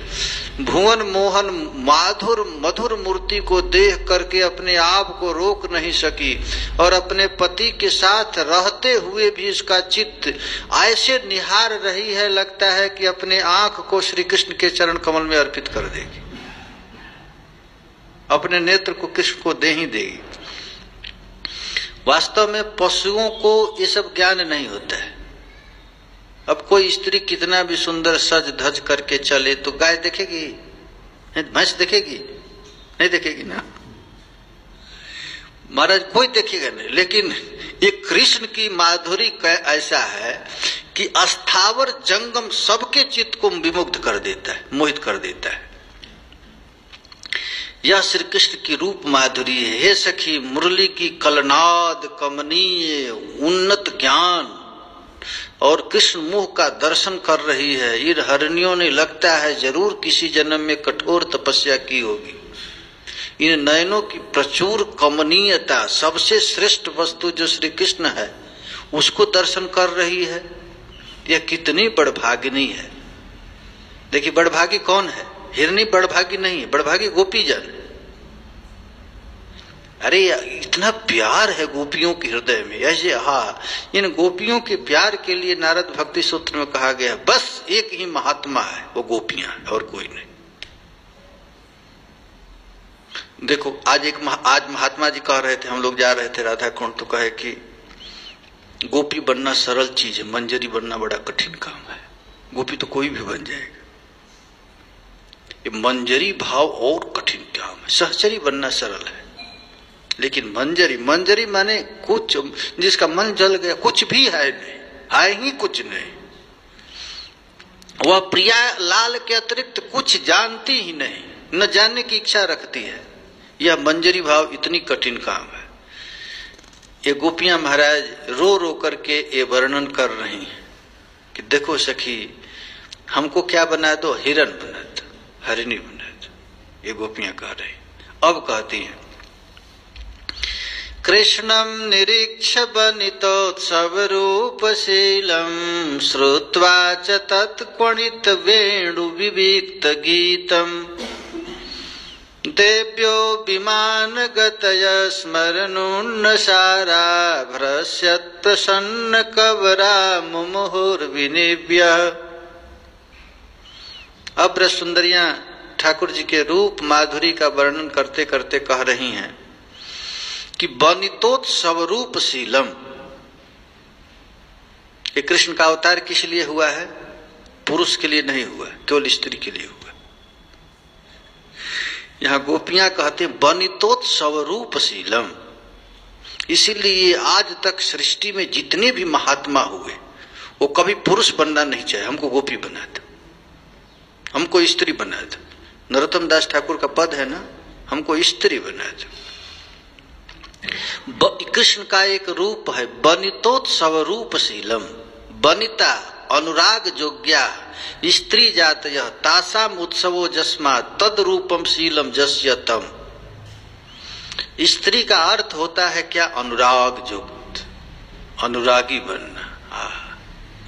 भुवन मोहन माधुर मधुर मूर्ति को देख करके अपने आप को रोक नहीं सकी और अपने पति के साथ रहते हुए भी इसका चित्त ऐसे निहार रही है, लगता है कि अपने आंख को श्री कृष्ण के चरण कमल में अर्पित कर देगी, अपने नेत्र को कृष्ण को दे ही देगी। वास्तव में पशुओं को ये सब ज्ञान नहीं होता है। अब कोई स्त्री कितना भी सुंदर सज धज करके चले तो गाय देखेगी, भैंस देखेगी, नहीं देखेगी ना महाराज, कोई देखेगा नहीं। लेकिन ये कृष्ण की माधुरी ऐसा है कि अस्थावर जंगम सबके चित्त को विमुग्ध कर देता है, मोहित कर देता है। यह श्री कृष्ण की रूप माधुरी है। हे सखी, मुरली की कलनाद कमनीय उन्नत ज्ञान और कृष्ण मुख का दर्शन कर रही है। इन हरिणियों ने लगता है जरूर किसी जन्म में कठोर तपस्या की होगी। इन नयनों की प्रचुर कमनीयता, सबसे श्रेष्ठ वस्तु जो श्री कृष्ण है उसको दर्शन कर रही है। यह कितनी बड़भागिनी है। देखिए बड़भागी कौन है, हिरनी बड़भागी नहीं है, बड़भागी गोपीजन। अरे इतना प्यार है गोपियों के हृदय में, ऐसे इन गोपियों के प्यार के लिए नारद भक्ति सूत्र में कहा गया बस एक ही महात्मा है, वो गोपियां है और कोई नहीं। देखो आज महात्मा जी कह रहे थे, हम लोग जा रहे थे राधा कुंड, तो कहे कि गोपी बनना सरल चीज है, मंजरी बनना बड़ा कठिन काम है। गोपी तो कोई भी बन जाएगा, ये मंजरी भाव और कठिन काम है। सहचरी बनना सरल है, लेकिन मंजरी माने कुछ जिसका मन जल गया, कुछ भी है नहीं, है ही कुछ नहीं। वह प्रिया लाल के अतिरिक्त कुछ जानती ही नहीं, न जानने की इच्छा रखती है। यह मंजरी भाव इतनी कठिन काम है। ये गोपियां महाराज रो रो करके ये वर्णन कर रही हैं कि देखो सखी, हमको क्या बना दो, हिरण बना दो, हरिणी बना दो। ये गोपियां कह रही। अब कहती हैं, कृष्णं निरीक्ष बनितोत्सव रूपशीलं श्रुत्वा च तत्क्वणित वेणु विविक्त गीतम् देव्यो विमान गतय स्मरनुन्नसारा भ्रश्यत् प्रसन्न कवरा मुमुहुर्विनिव्यः। अब ब्रज सुंदरियां ठाकुर जी के रूप माधुरी का वर्णन करते करते कह रही हैं कि बनितोत्सव रूपशीलम, ये कृष्ण का अवतार किस लिए हुआ है? पुरुष के लिए नहीं हुआ, केवल स्त्री के लिए हुआ। यहां गोपियां कहते हैं बनितोत्सव रूपशीलम, इसीलिए आज तक सृष्टि में जितने भी महात्मा हुए वो कभी पुरुष बनना नहीं चाहे, हमको गोपी बना दो, हमको स्त्री बना दो। नरोत्तम दास ठाकुर का पद है ना, हमको स्त्री बना दो। कृष्ण का एक रूप है बनितोत्सव रूपशीलम, बनिता अनुराग जोग्या स्त्री जात यह तासाम उत्सवो जस्मा तद रूपम शीलम जस्यतम। स्त्री का अर्थ होता है क्या? अनुराग युक्त, अनुरागी बनना।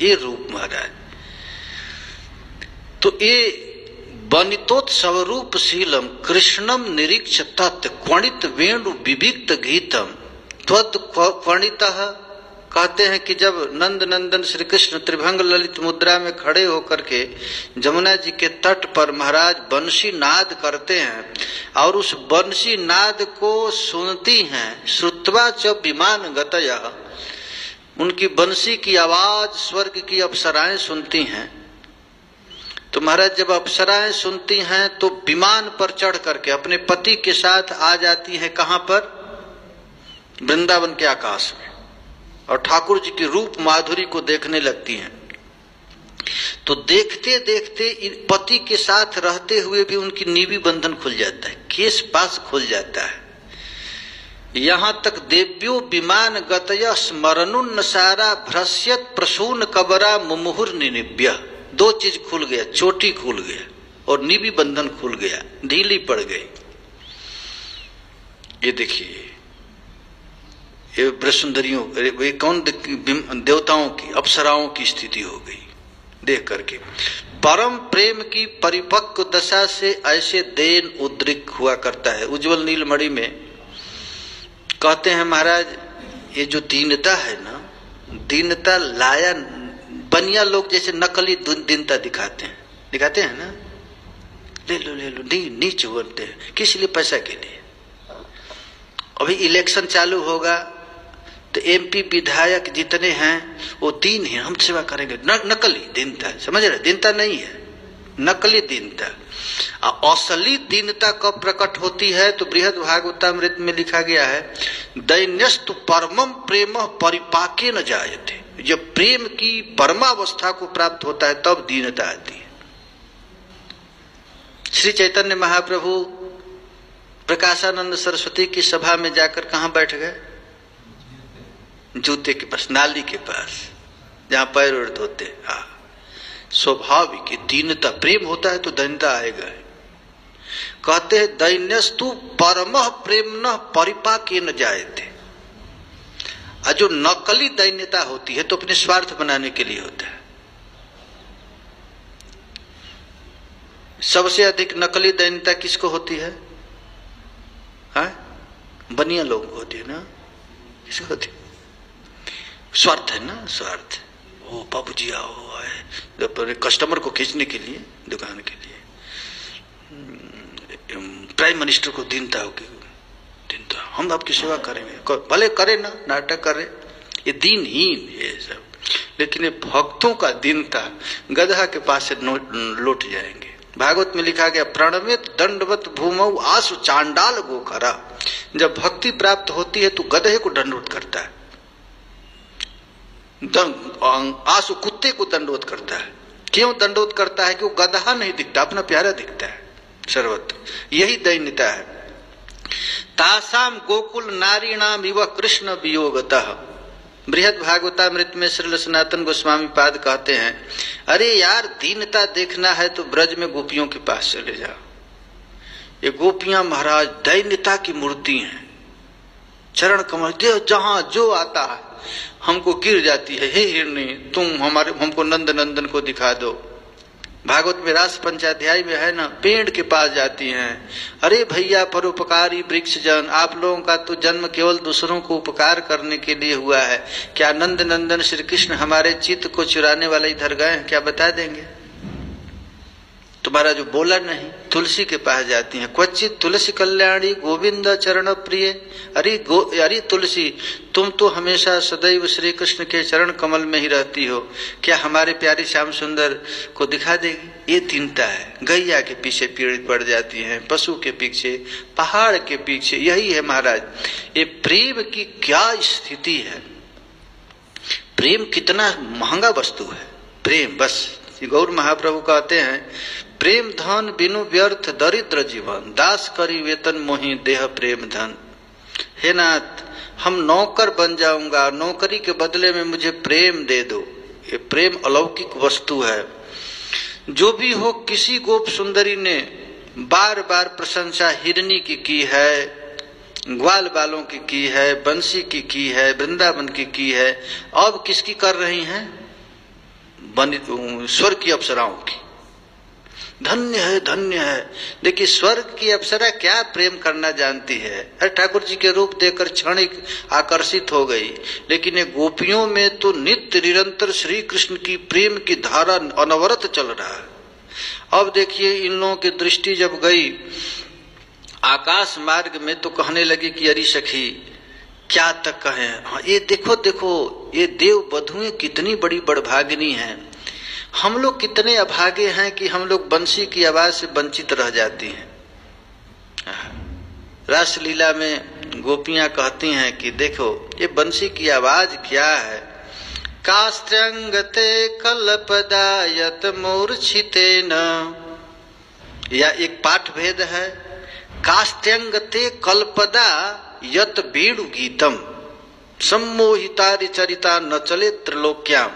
ये रूप महाराज। तो ये बनितोत्सव रूपशीलम कृष्णम निरीक्ष तत् क्वणित वेणु विविक्त गीतम त्वत् क्वणितः। कहते हैं कि जब नंद नंदन श्री कृष्ण त्रिभंग ललित मुद्रा में खड़े होकर के जमुना जी के तट पर महाराज बंशी नाद करते हैं और उस बंशी नाद को सुनती हैं, श्रुत्वा च विमान गतयः, उनकी बंशी की आवाज स्वर्ग की अप्सराएं सुनती हैं। तो महाराज जब अप्सराएं सुनती हैं तो विमान पर चढ़ करके अपने पति के साथ आ जाती हैं। कहां पर? वृंदावन के आकाश में, और ठाकुर जी की रूप माधुरी को देखने लगती हैं। तो देखते देखते पति के साथ रहते हुए भी उनकी नीवी बंधन खुल जाता है, केस पास खुल जाता है। यहां तक देव्यो विमान गतय स्मरनुन्नसारा भ्रश्यत प्रसून कबरा मुमुहुर निनिव्य। दो चीज खुल गया, चोटी खुल गया और नीवी बंधन खुल गया, ढीली पड़ गई। ये देखिए, ये ब्रजसुंदरियों, ये कौन देवताओं की, अप्सराओं की स्थिति हो गई देख करके। परम प्रेम की परिपक्व दशा से ऐसे देन उद्रिक हुआ करता है। उज्जवल नीलमणि में कहते हैं महाराज, ये जो दीनता है ना, दीनता लाया बनिया लोग जैसे नकली दीनता दिखाते हैं ना, ले लो नीच बनते हैं। किस लिए? पैसा के लिए। अभी इलेक्शन चालू होगा तो एमपी विधायक जितने हैं वो दीन हैं, हम सेवा करेंगे। नकली दीनता, समझ रहे? दीनता नहीं है, नकली दीनता। असली दीनता कब प्रकट होती है? तो बृहद भागवतामृत में लिखा गया है, दैन्यस्तु परमम प्रेम परिपाके न जायते। जब प्रेम की परमावस्था को प्राप्त होता है तब दीनता आती है। श्री चैतन्य महाप्रभु प्रकाशानंद सरस्वती की सभा में जाकर कहां बैठ गए? जूते के पास, नाली के पास, जहां पैर उड़ धोते। स्वाभाविक दीनता, प्रेम होता है तो दीनता आएगा। कहते हैं दैन्यस्तु परमः प्रेम न परिपाके न जायते। जो नकली दैन्यता होती है तो अपने स्वार्थ बनाने के लिए होता है। सबसे अधिक नकली दैन्यता किसको होती है? बनिया लोगों को होती है ना। किसको होती है? स्वार्थ है ना, स्वार्थ। ओ बाबू जी आओ, आए कस्टमर को खींचने के लिए, दुकान के लिए। प्राइम मिनिस्टर को दीनता होगी, दीनता, हम आपकी सेवा करेंगे, भले करे ना, नाटक करे, ये दीनहीन है सब। लेकिन ये भक्तों का दीनता गधा के पास से लौट जाएंगे। भागवत में लिखा गया, प्रणमित दंडवत भूमौ आसु चांडाल गोखरा। जब भक्ति प्राप्त होती है तो गधे को दंडवत करता है, आंसू कुत्ते को दंडवत करता है। क्यों दंडवत करता है? कि वो गधा नहीं दिखता, अपना प्यारा दिखता है सर्वत्र। यही दैन्यता है। तासाम गोकुल नारीणाम इव कृष्ण वियोगतः। बृहद भागवतामृत में श्रील सनातन गोस्वामी पाद कहते हैं, अरे यार दीनता देखना है तो ब्रज में गोपियों के पास चले जाओ। ये गोपियां महाराज दैन्यता की मूर्ति हैं। चरण कमल देव जहां जो आता है हमको गिर जाती है, हे हिरणी तुम हमको नंद नंदन को दिखा दो। भागवत में रास पंचाध्याय में है ना, पेड़ के पास जाती हैं, अरे भैया परोपकारी वृक्ष जन, आप लोगों का तो जन्म केवल दूसरों को उपकार करने के लिए हुआ है, क्या नंद नंदन श्री कृष्ण हमारे चित्त को चुराने वाले इधर गए हैं, क्या बता देंगे? तुम्हारा जो बोला नहीं। तुलसी के पास जाती हैं, क्वचित तुलसी कल्याणी गोविंद चरण प्रिय। अरे तुलसी तुम तो हमेशा सदैव श्री कृष्ण के चरण कमल में ही रहती हो, क्या हमारे प्यारे श्याम सुंदर को दिखा देगी? ये दीनता है। गैया के पीछे पीड़ित पड़ जाती हैं, पशु के पीछे, पहाड़ के पीछे। यही है महाराज, ये प्रेम की क्या स्थिति है। प्रेम कितना महंगा वस्तु है। प्रेम बस गौर महाप्रभु कहते हैं, प्रेम धन बिनु व्यर्थ दरिद्र जीवन, दास करी वेतन मोहि देह प्रेम धन। हे नाथ हम नौकर बन जाऊंगा, नौकरी के बदले में मुझे प्रेम दे दो। ये प्रेम अलौकिक वस्तु है। जो भी हो, किसी गोप सुंदरी ने बार बार प्रशंसा हिरनी की है, ग्वाल बालों की है, बंसी की है, वृंदावन की है। अब किसकी कर रही हैं? स्वर्ग की अप्सराओं की। धन्य है, धन्य है। देखिए स्वर्ग की अप्सरा क्या प्रेम करना जानती है। अरे ठाकुर जी के रूप देखकर क्षणिक आकर्षित हो गई, लेकिन ये गोपियों में तो नित्य निरंतर श्री कृष्ण की प्रेम की धारा अनवरत चल रहा है। अब देखिए इन लोगों की दृष्टि जब गई आकाश मार्ग में, तो कहने लगी कि अरे सखी क्या तक कहें। हाँ, ये देखो देखो, ये देव बधुएं कितनी बड़ी बड़भागिनी हैं। हम लोग कितने अभागे हैं कि हम लोग बंसी की आवाज से वंचित रह जाती हैं। रासलीला में गोपियां कहती हैं कि देखो ये बंसी की आवाज क्या है। कास्त्रंगते कल्पदायत मूर्छितेन, या एक पाठ भेद है। कास्त्यंगते कल्पदा यत वेणु गीतम सम्मोहितारि चरिता न चले त्रिलोक्याम।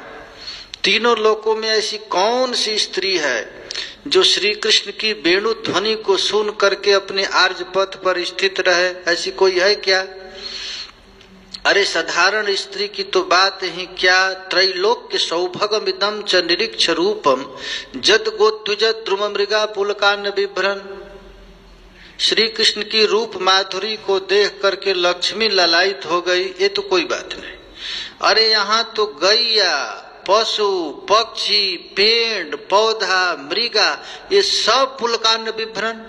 तीनों लोकों में ऐसी कौन सी स्त्री है जो श्री कृष्ण की वेणु ध्वनि को सुन करके अपने आर्ज पथ पर स्थित रहे? ऐसी कोई है क्या? अरे साधारण स्त्री की तो बात ही क्या, त्रैलोक्य सौभगमिदं च निरीक्ष रूपम जद गोत्विज द्रुम मृगा पुलकान बिभ्रन। श्री कृष्ण की रूप माधुरी को देख करके लक्ष्मी ललायित हो गई, ये तो कोई बात नहीं। अरे यहाँ तो गैया, पशु, पक्षी, पेड़ पौधा, मृगा, ये सब पुलकान बिभ्रन।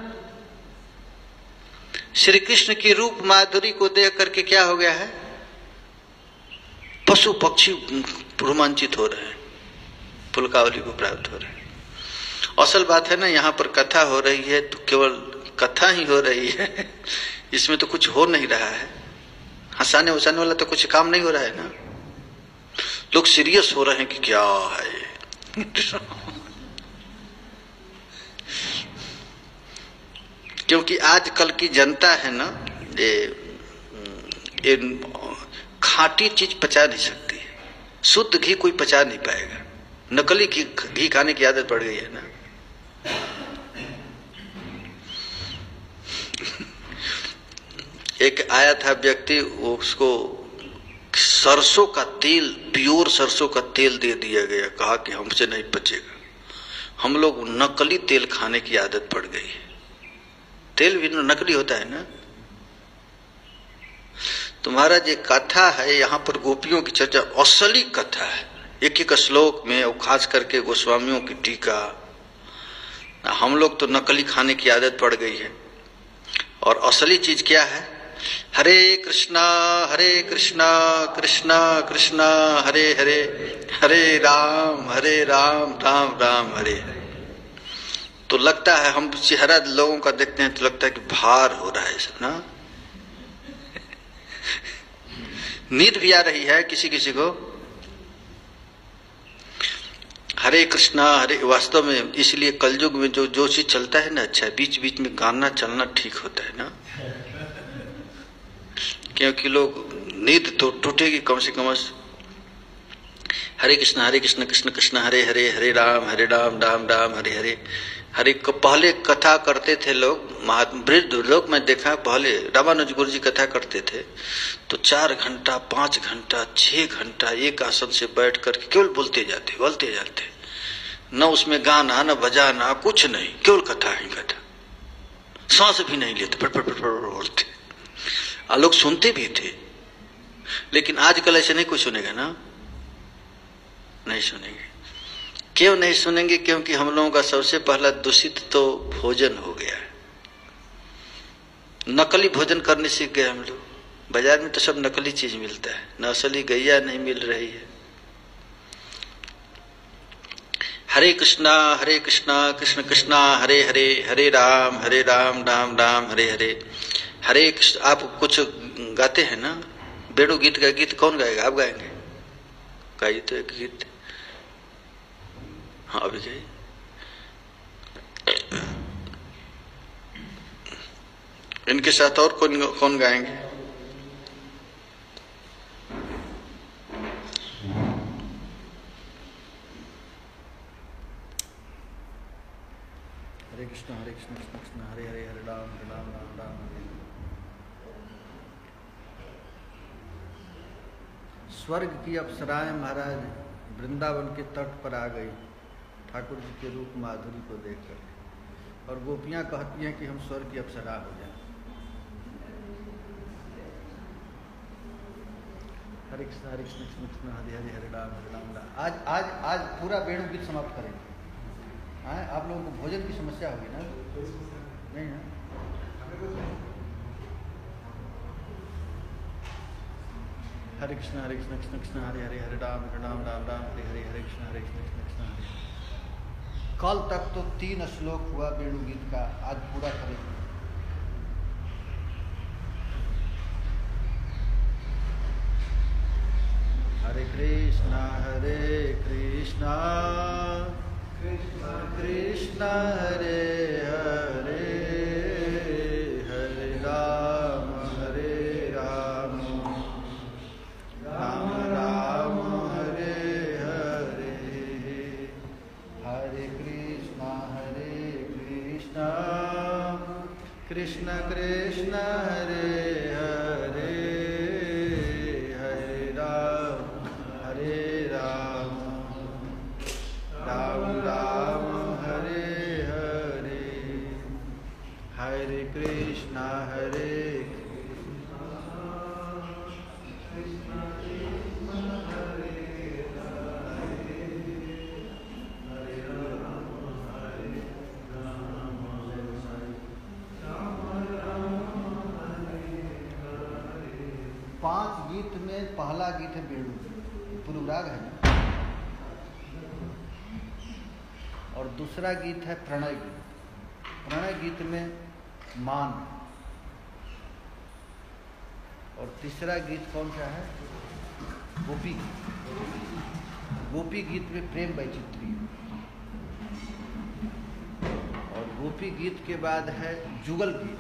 श्री कृष्ण की रूप माधुरी को देख करके क्या हो गया है? पशु पक्षी रोमांचित हो रहे हैं, पुलकावली को प्राप्त हो रहे हैं। असल बात है ना, यहाँ पर कथा हो रही है तो केवल कथा ही हो रही है, इसमें तो कुछ हो नहीं रहा है। हंसाने उसाने वाला तो कुछ काम नहीं हो रहा है ना। लोग सीरियस हो रहे हैं कि क्या है क्योंकि आजकल की जनता है ना, ये खाटी चीज पचा नहीं सकती है। शुद्ध घी कोई पचा नहीं पाएगा, नकली घी खाने की आदत पड़ गई है ना। एक आया था व्यक्ति, उसको सरसों का तेल, प्योर सरसों का तेल दे दिया गया, कहा कि हमसे नहीं पचेगा। हम लोग नकली तेल खाने की आदत पड़ गई है। तेल भी नकली होता है ना। तुम्हारा जो कथा है यहाँ पर गोपियों की चर्चा असली कथा है, एक एक श्लोक में, और खास करके गोस्वामियों की टीका। हम लोग तो नकली खाने की आदत पड़ गई है। और असली चीज क्या है? हरे कृष्णा कृष्णा कृष्णा हरे हरे, हरे राम राम राम हरे हरे। तो लगता है, हम चेहरा लोगों का देखते हैं तो लगता है कि भार हो रहा है सब ना। नींद भी आ रही है किसी किसी को। हरे कृष्णा हरे, वास्तव में इसलिए कलयुग में जो चीज चलता है ना, अच्छा बीच बीच में गाना चलना ठीक होता है ना, क्योंकि लोग नींद तो टूटेगी कम से कम हरे कृष्ण कृष्ण कृष्ण हरे हरे, हरे राम राम राम हरे हरे। हरे को पहले कथा करते थे लोग, वृद्ध लोग मैं देखा, पहले रामानुज गुरु जी कथा करते थे तो 4 घंटा 5 घंटा 6 घंटा एक आसन से बैठ कर केवल बोलते जाते, न उसमें गाना न बजाना कुछ नहीं, केवल कथा ही कथा, सांस भी नहीं लेते, फट बोलते, और लोग सुनते भी थे। लेकिन आजकल ऐसे नहीं कोई सुनेगा ना, नहीं सुनेंगे। क्यों नहीं सुनेंगे? क्योंकि हम लोगों का सबसे पहला दूषित तो भोजन हो गया है। नकली भोजन करने सीख गए हम लोग। बाजार में तो सब नकली चीज मिलता है, न असली गैया नहीं मिल रही है। हरे कृष्णा कृष्ण कृष्णा हरे हरे, हरे राम राम राम हरे हरे। हरे कृष्ण। आप कुछ गाते हैं ना, बेड़ू गीत का गीत कौन गाएगा? आप गाएंगे? गाइए तो एक गीत। हाँ अभी गाइए। इनके साथ और कौन गाएंगे? हरे कृष्ण कृष्ण कृष्ण हरे हरे, हरे राम राम राम हरे। स्वर्ग की अप्सराएं महाराज वृंदावन के तट पर आ गई ठाकुर जी के रूप माधुरी को देखकर, और गोपियां कहती हैं कि हम स्वर्ग की अप्सरा हो जाए। हरे कृष्ण कृष्ण कृष्ण हरे हरे, हरे राम राम। आज आज आज पूरा वेणु गीत समाप्त करेंगे। आप लोगों को भोजन की समस्या होगी ना? नहीं ना? हरे कृष्ण कृष्ण कृष्ण हरे हरे, हरे राम राम राम हरे हरे, हरे कृष्ण कृष्ण कृष्ण हरे। कल तक तो 3 श्लोक हुआ वेणु गीत का, आज पूरा करेंगे। हरे कृष्णा कृष्ण कृष्ण हरे हरे, हरे राम राम राम हरे हरे। हरे कृष्णा कृष्ण कृष्ण हरे हरे, हरे राम राम राम हरे हरे। हरे कृष्णा गीत में पहला गीत है वेणु, पूर्व राग है ना, और दूसरा गीत है प्रणय गीत। प्रणय गीत में मान, और तीसरा गीत कौन सा है? गोपी गीत। गोपी गीत में प्रेम वैचित्री, और गोपी गीत के बाद है जुगल गीत।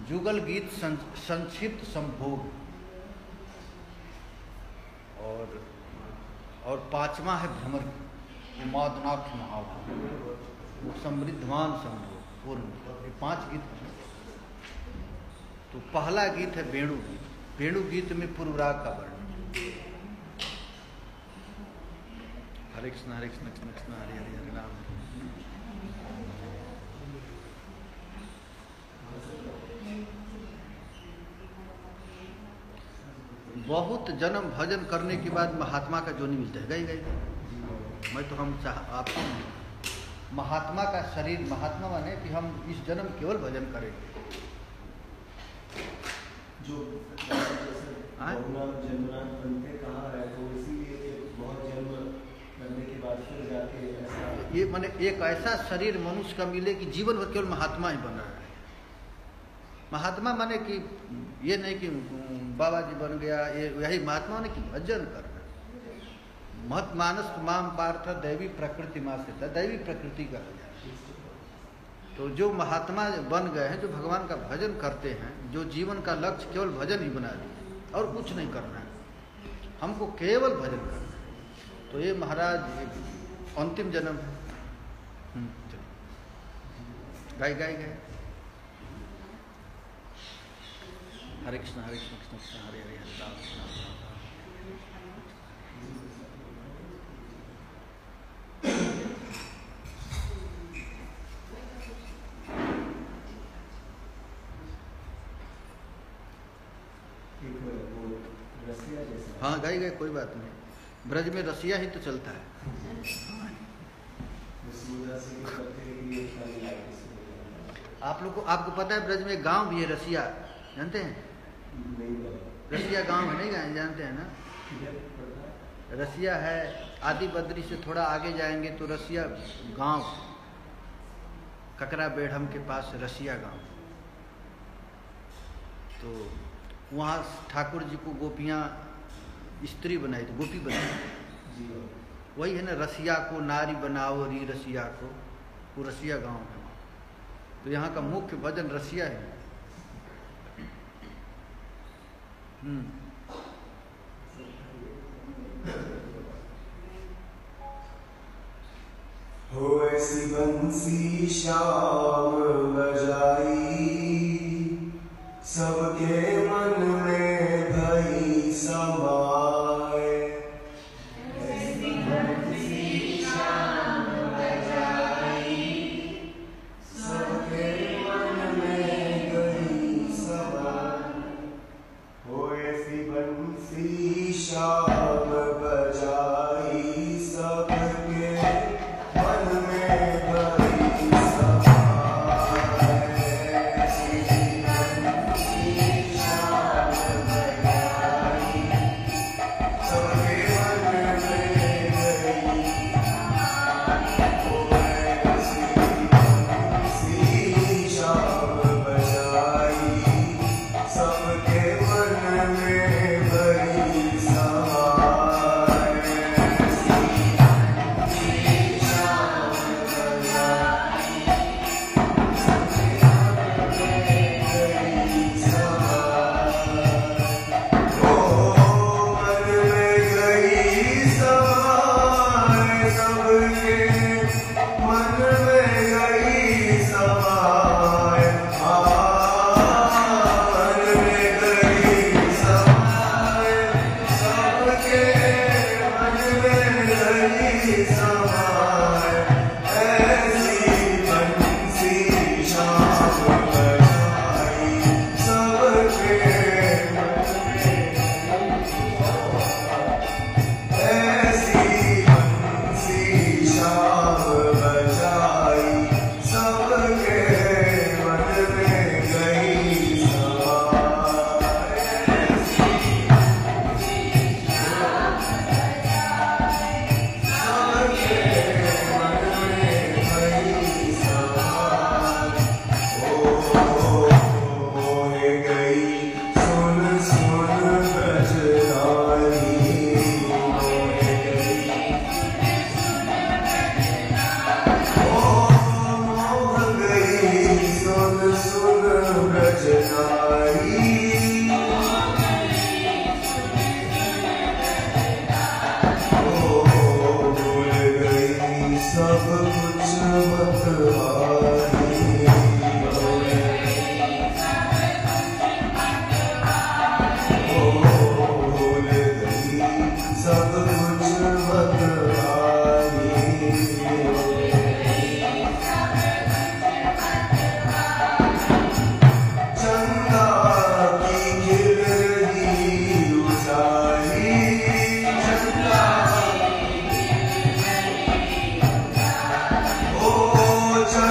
जुगल गीत संक्षिप्त संभोग, और 5वां है भ्रमर, मादनाथ महाभाव, वो समृद्धवान संभोग पूर्ण। ये 5 गीत हैं। तो पहला गीत है वेणु गीत। वेणु गीत में पूर्व राग का वर्णन। हरे कृष्ण कृष्ण कृष्ण हरे हरे, हरे राम। बहुत जन्म भजन करने के बाद महात्मा का जो नहीं मिलता है, गई मैं तो हम आपको महात्मा का शरीर, महात्मा माने कि हम इस जन्म केवल भजन करेंगे। जो जन्मनाथ बनते कहाँ है, तो इसीलिए बहुत जन्म करने के बाद फिर जाके ऐसा, ये माने एक ऐसा शरीर मनुष्य का मिले कि जीवन भर केवल महात्मा ही बन रहा है। महात्मा माने कि ये नहीं कि बाबा जी बन गया, ये यही महात्मा ने कि भजन करना। मत मानस माम पार्थ दैवी प्रकृति मां से, दैवी प्रकृति का हो जाए। तो जो महात्मा बन गए हैं, जो भगवान का भजन करते हैं, जो जीवन का लक्ष्य केवल भजन ही बना दिए और कुछ नहीं करना है, हमको केवल भजन करना है। तो ये महाराज अंतिम जन्म है। गाय गाय गाय हरे कृष्ण कृष्ण कृष्ण हरे हरे हरे राम हाँ गाई गए, कोई बात नहीं। ब्रज में रसिया ही तो चलता है। आप लोग को, आपको पता है ब्रज में गांव भी है रसिया, जानते हैं? रसिया गांव है, नहीं जानते हैं ना? रसिया है, आदि बद्री से थोड़ा आगे जाएंगे तो रसिया गांव, ककरा बेढ़म के पास रसिया गांव। तो वहाँ ठाकुर जी को गोपियाँ स्त्री बनाई थी, गोपी बनाई। वही है ना, रसिया को नारी बनाओ री रसिया को, वो रसिया गांव है। तो यहाँ का मुख्य भजन रसिया है। हो ऐसी बंसी श्याम बजाई, सबके मन में भई समाए। ऐसी बंसी श्याम बजाई, सबके मन में गई समाए। हो ऐसी बंसी श्याम बजाई, सबके मन में भई समाए। Oh,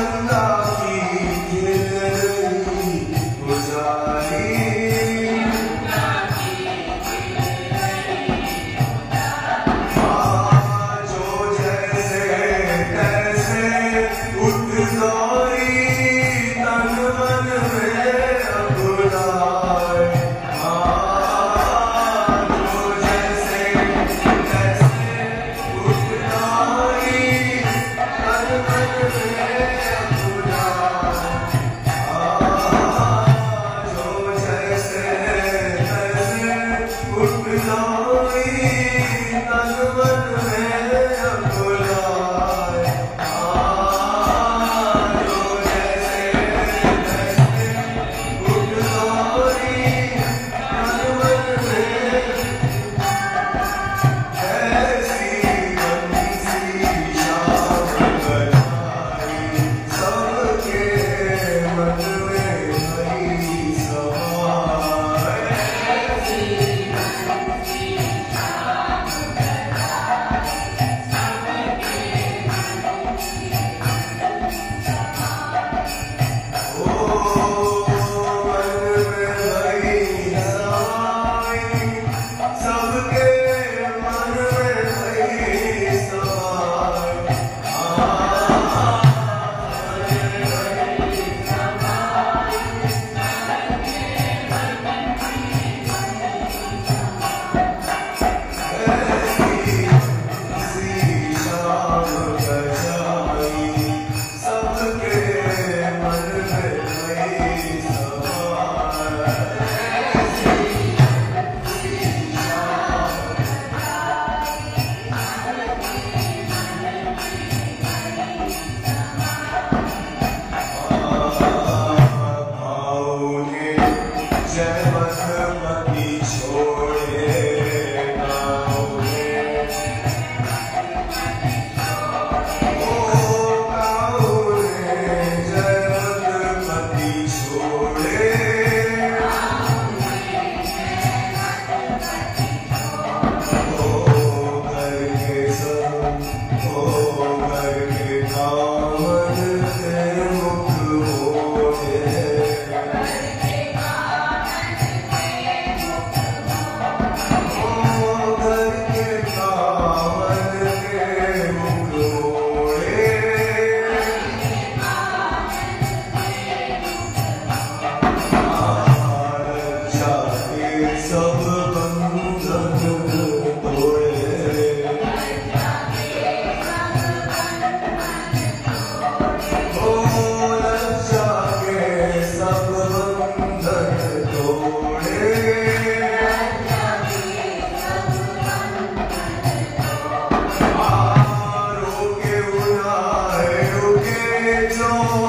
जो